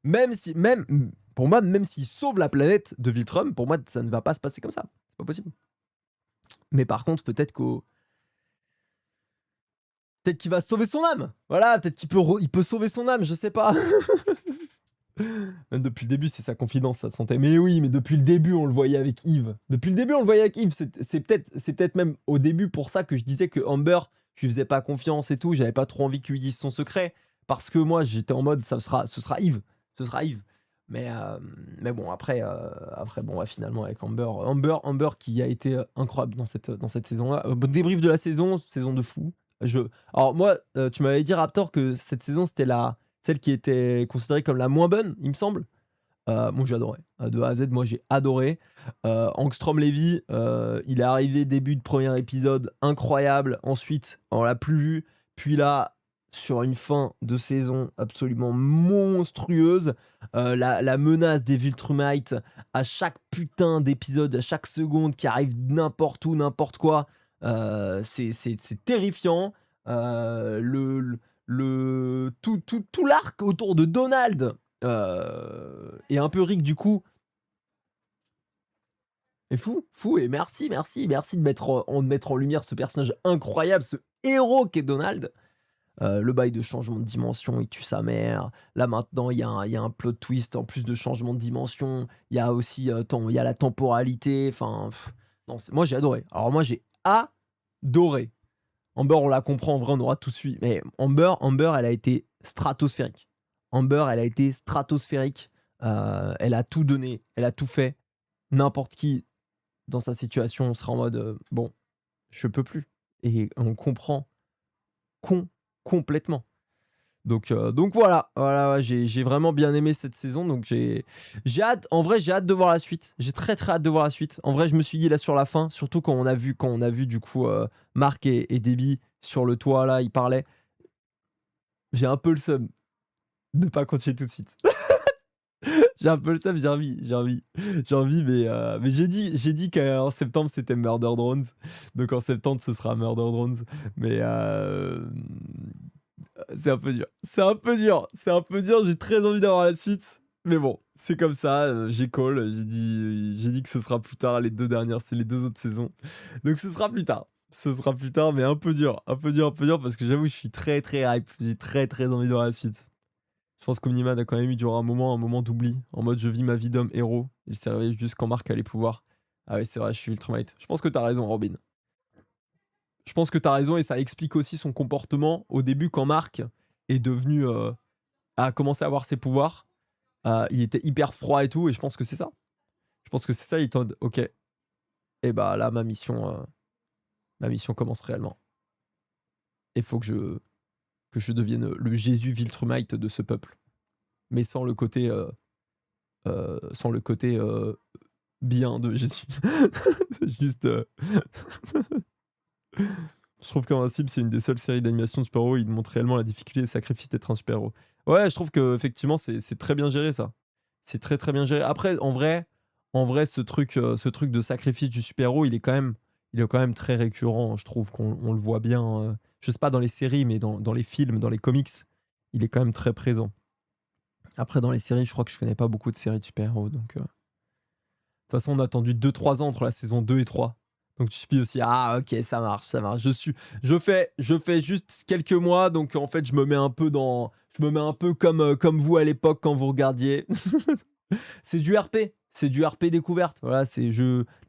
Speaker 1: Même pour moi, même s'il sauve la planète de Viltrum, pour moi, ça ne va pas se passer comme ça. C'est pas possible. Mais par contre, peut-être qu'il va sauver son âme. Voilà, peut-être il peut sauver son âme, je sais pas. Même depuis le début, c'est sa confidence, sa santé. Mais oui, mais depuis le début, on le voyait avec Yves. C'est peut-être même au début pour ça que je disais que Amber, je lui faisais pas confiance et tout. J'avais pas trop envie qu'il lui dise son secret. Parce que moi, j'étais en mode, ce sera Yves. Ce sera Yves. Mais bon, après, bon, ouais, finalement, avec Amber qui a été incroyable dans cette saison-là. Débrief de la saison de fou. Alors moi, tu m'avais dit, Raptor, que cette saison, c'était celle qui était considérée comme la moins bonne, il me semble. Moi, j'ai adoré. De A à Z, moi, j'ai adoré. Angstrom Levy, il est arrivé début de premier épisode, incroyable. Ensuite, on l'a plus vu. Puis là, sur une fin de saison absolument monstrueuse, la menace des Viltrumites à chaque putain d'épisode, à chaque seconde qui arrive n'importe où, n'importe quoi, c'est terrifiant. Tout l'arc autour de Donald et un peu Rick du coup est fou et merci de mettre en lumière ce personnage incroyable, ce héros qu'est Donald. Le bail de changement de dimension, il tue sa mère. Là maintenant, il y a un plot twist en plus de changement de dimension. Il y a aussi il y a la temporalité. Enfin, non, moi j'ai adoré. Alors moi j'ai adoré. Amber, on la comprend, en vrai, on aura tout suivi. Mais Amber, elle a été stratosphérique. Elle a tout donné, elle a tout fait. N'importe qui, dans sa situation, sera en mode bon, je peux plus. Et on comprend complètement. Donc voilà, ouais, j'ai vraiment bien aimé cette saison. Donc j'ai hâte, en vrai, j'ai hâte de voir la suite. J'ai très hâte de voir la suite. En vrai, je me suis dit là sur la fin, surtout quand on a vu du coup Mark et Debbie sur le toit là, ils parlaient. J'ai un peu le seum de pas continuer tout de suite. J'ai un peu le seum, j'ai envie, mais j'ai dit qu'en septembre c'était Murder Drones. Donc en septembre ce sera Murder Drones. Mais c'est un peu dur. J'ai très envie d'avoir la suite. Mais bon, c'est comme ça. J'ai dit que ce sera plus tard. Les deux dernières, c'est les deux autres saisons. Donc ce sera plus tard. Mais un peu dur. Parce que j'avoue, je suis très hype. J'ai très envie d'avoir la suite. Je pense qu'Omniman a quand même eu durant un moment d'oubli. En mode, je vis ma vie d'homme héros. Il s'est réveillé juste quand Mark a les pouvoirs. Ah ouais, c'est vrai, je suis Ultramite. Je pense que t'as raison, Robin. Je pense que t'as raison et ça explique aussi son comportement au début quand Mark est devenu a commencé à avoir ses pouvoirs. Il était hyper froid et tout et je pense que c'est ça. Il est en mode, ok. Et bah là ma mission commence réellement. Il faut que je devienne le Jésus Viltrumite de ce peuple, mais sans le côté bien de Jésus. Juste. Je trouve qu'Invincible, c'est une des seules séries d'animation de super-héros où il montre réellement la difficulté et le sacrifice d'être un super-héros. Ouais, je trouve qu'effectivement, c'est très bien géré, ça. C'est très bien géré. Après, en vrai ce truc de sacrifice du super-héros, il est quand même très récurrent. Je trouve qu'on le voit bien. Je sais pas dans les séries, mais dans les films, dans les comics, il est quand même très présent. Après, dans les séries, je crois que je connais pas beaucoup de séries de super-héros. Donc, de toute façon, on a attendu 2-3 ans entre la saison 2 et 3. Donc tu suis aussi, ah ok, ça marche. Je fais juste quelques mois, donc en fait je me mets un peu comme vous à l'époque quand vous regardiez. C'est du RP découverte. Voilà,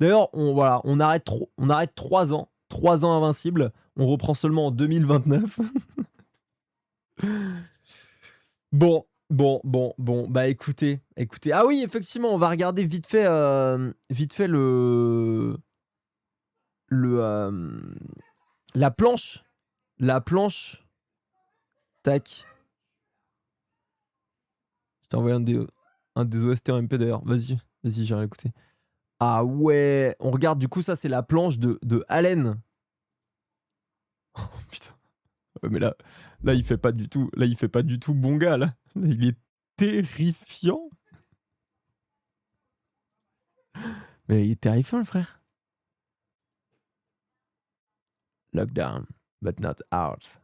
Speaker 1: D'ailleurs, on arrête 3 ans, 3 ans Invincible. On reprend seulement en 2029. Bon, bah écoutez. Ah oui, effectivement, on va regarder vite fait la planche. Tac. Je t'ai envoyé un des OST en MP d'ailleurs. Vas-y, j'ai rien écouté. Ah ouais, on regarde du coup, ça c'est la planche de Allen. Oh putain. Ouais, mais là il fait pas du tout bon gars là. Il est terrifiant. Mais il est terrifiant le frère. Lockdown, but not out.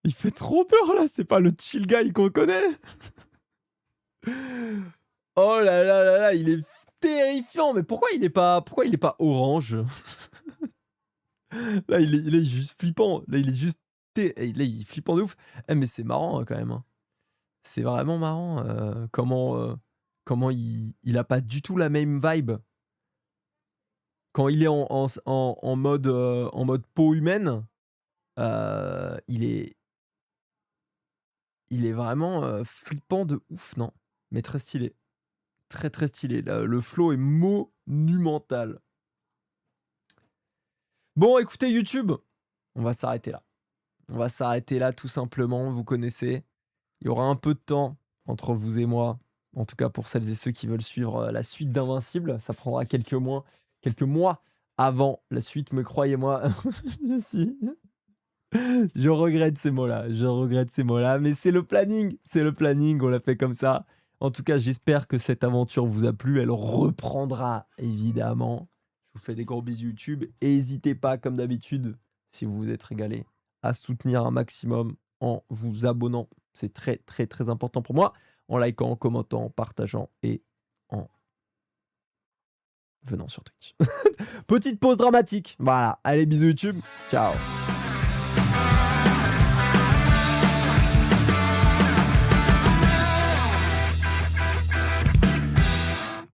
Speaker 1: Il fait trop peur là, c'est pas le chill guy qu'on connaît. Oh là là là là, il est terrifiant. Mais pourquoi il est pas orange? Là, il est juste flippant. Là, il est juste là, il est flippant de ouf. Eh, mais c'est marrant quand même. Hein. C'est vraiment marrant comment il a pas du tout la même vibe. Quand il est en mode peau humaine, il est vraiment flippant de ouf, non? Mais très stylé. Très très stylé. Le flow est monumental. Bon, écoutez YouTube, on va s'arrêter là. On va s'arrêter là tout simplement, vous connaissez. Il y aura un peu de temps entre vous et moi, en tout cas pour celles et ceux qui veulent suivre la suite d'Invincible. Ça prendra quelques mois avant la suite, me croyez-moi. Je regrette ces mots-là, mais c'est le planning, on l'a fait comme ça. En tout cas, j'espère que cette aventure vous a plu, elle reprendra évidemment. Je vous fais des gros bisous YouTube. Et n'hésitez pas, comme d'habitude, si vous vous êtes régalé, à soutenir un maximum en vous abonnant. C'est très, très, très important pour moi. En likant, en commentant, en partageant et en venant sur Twitch. Petite pause dramatique. Voilà. Allez, bisous YouTube. Ciao.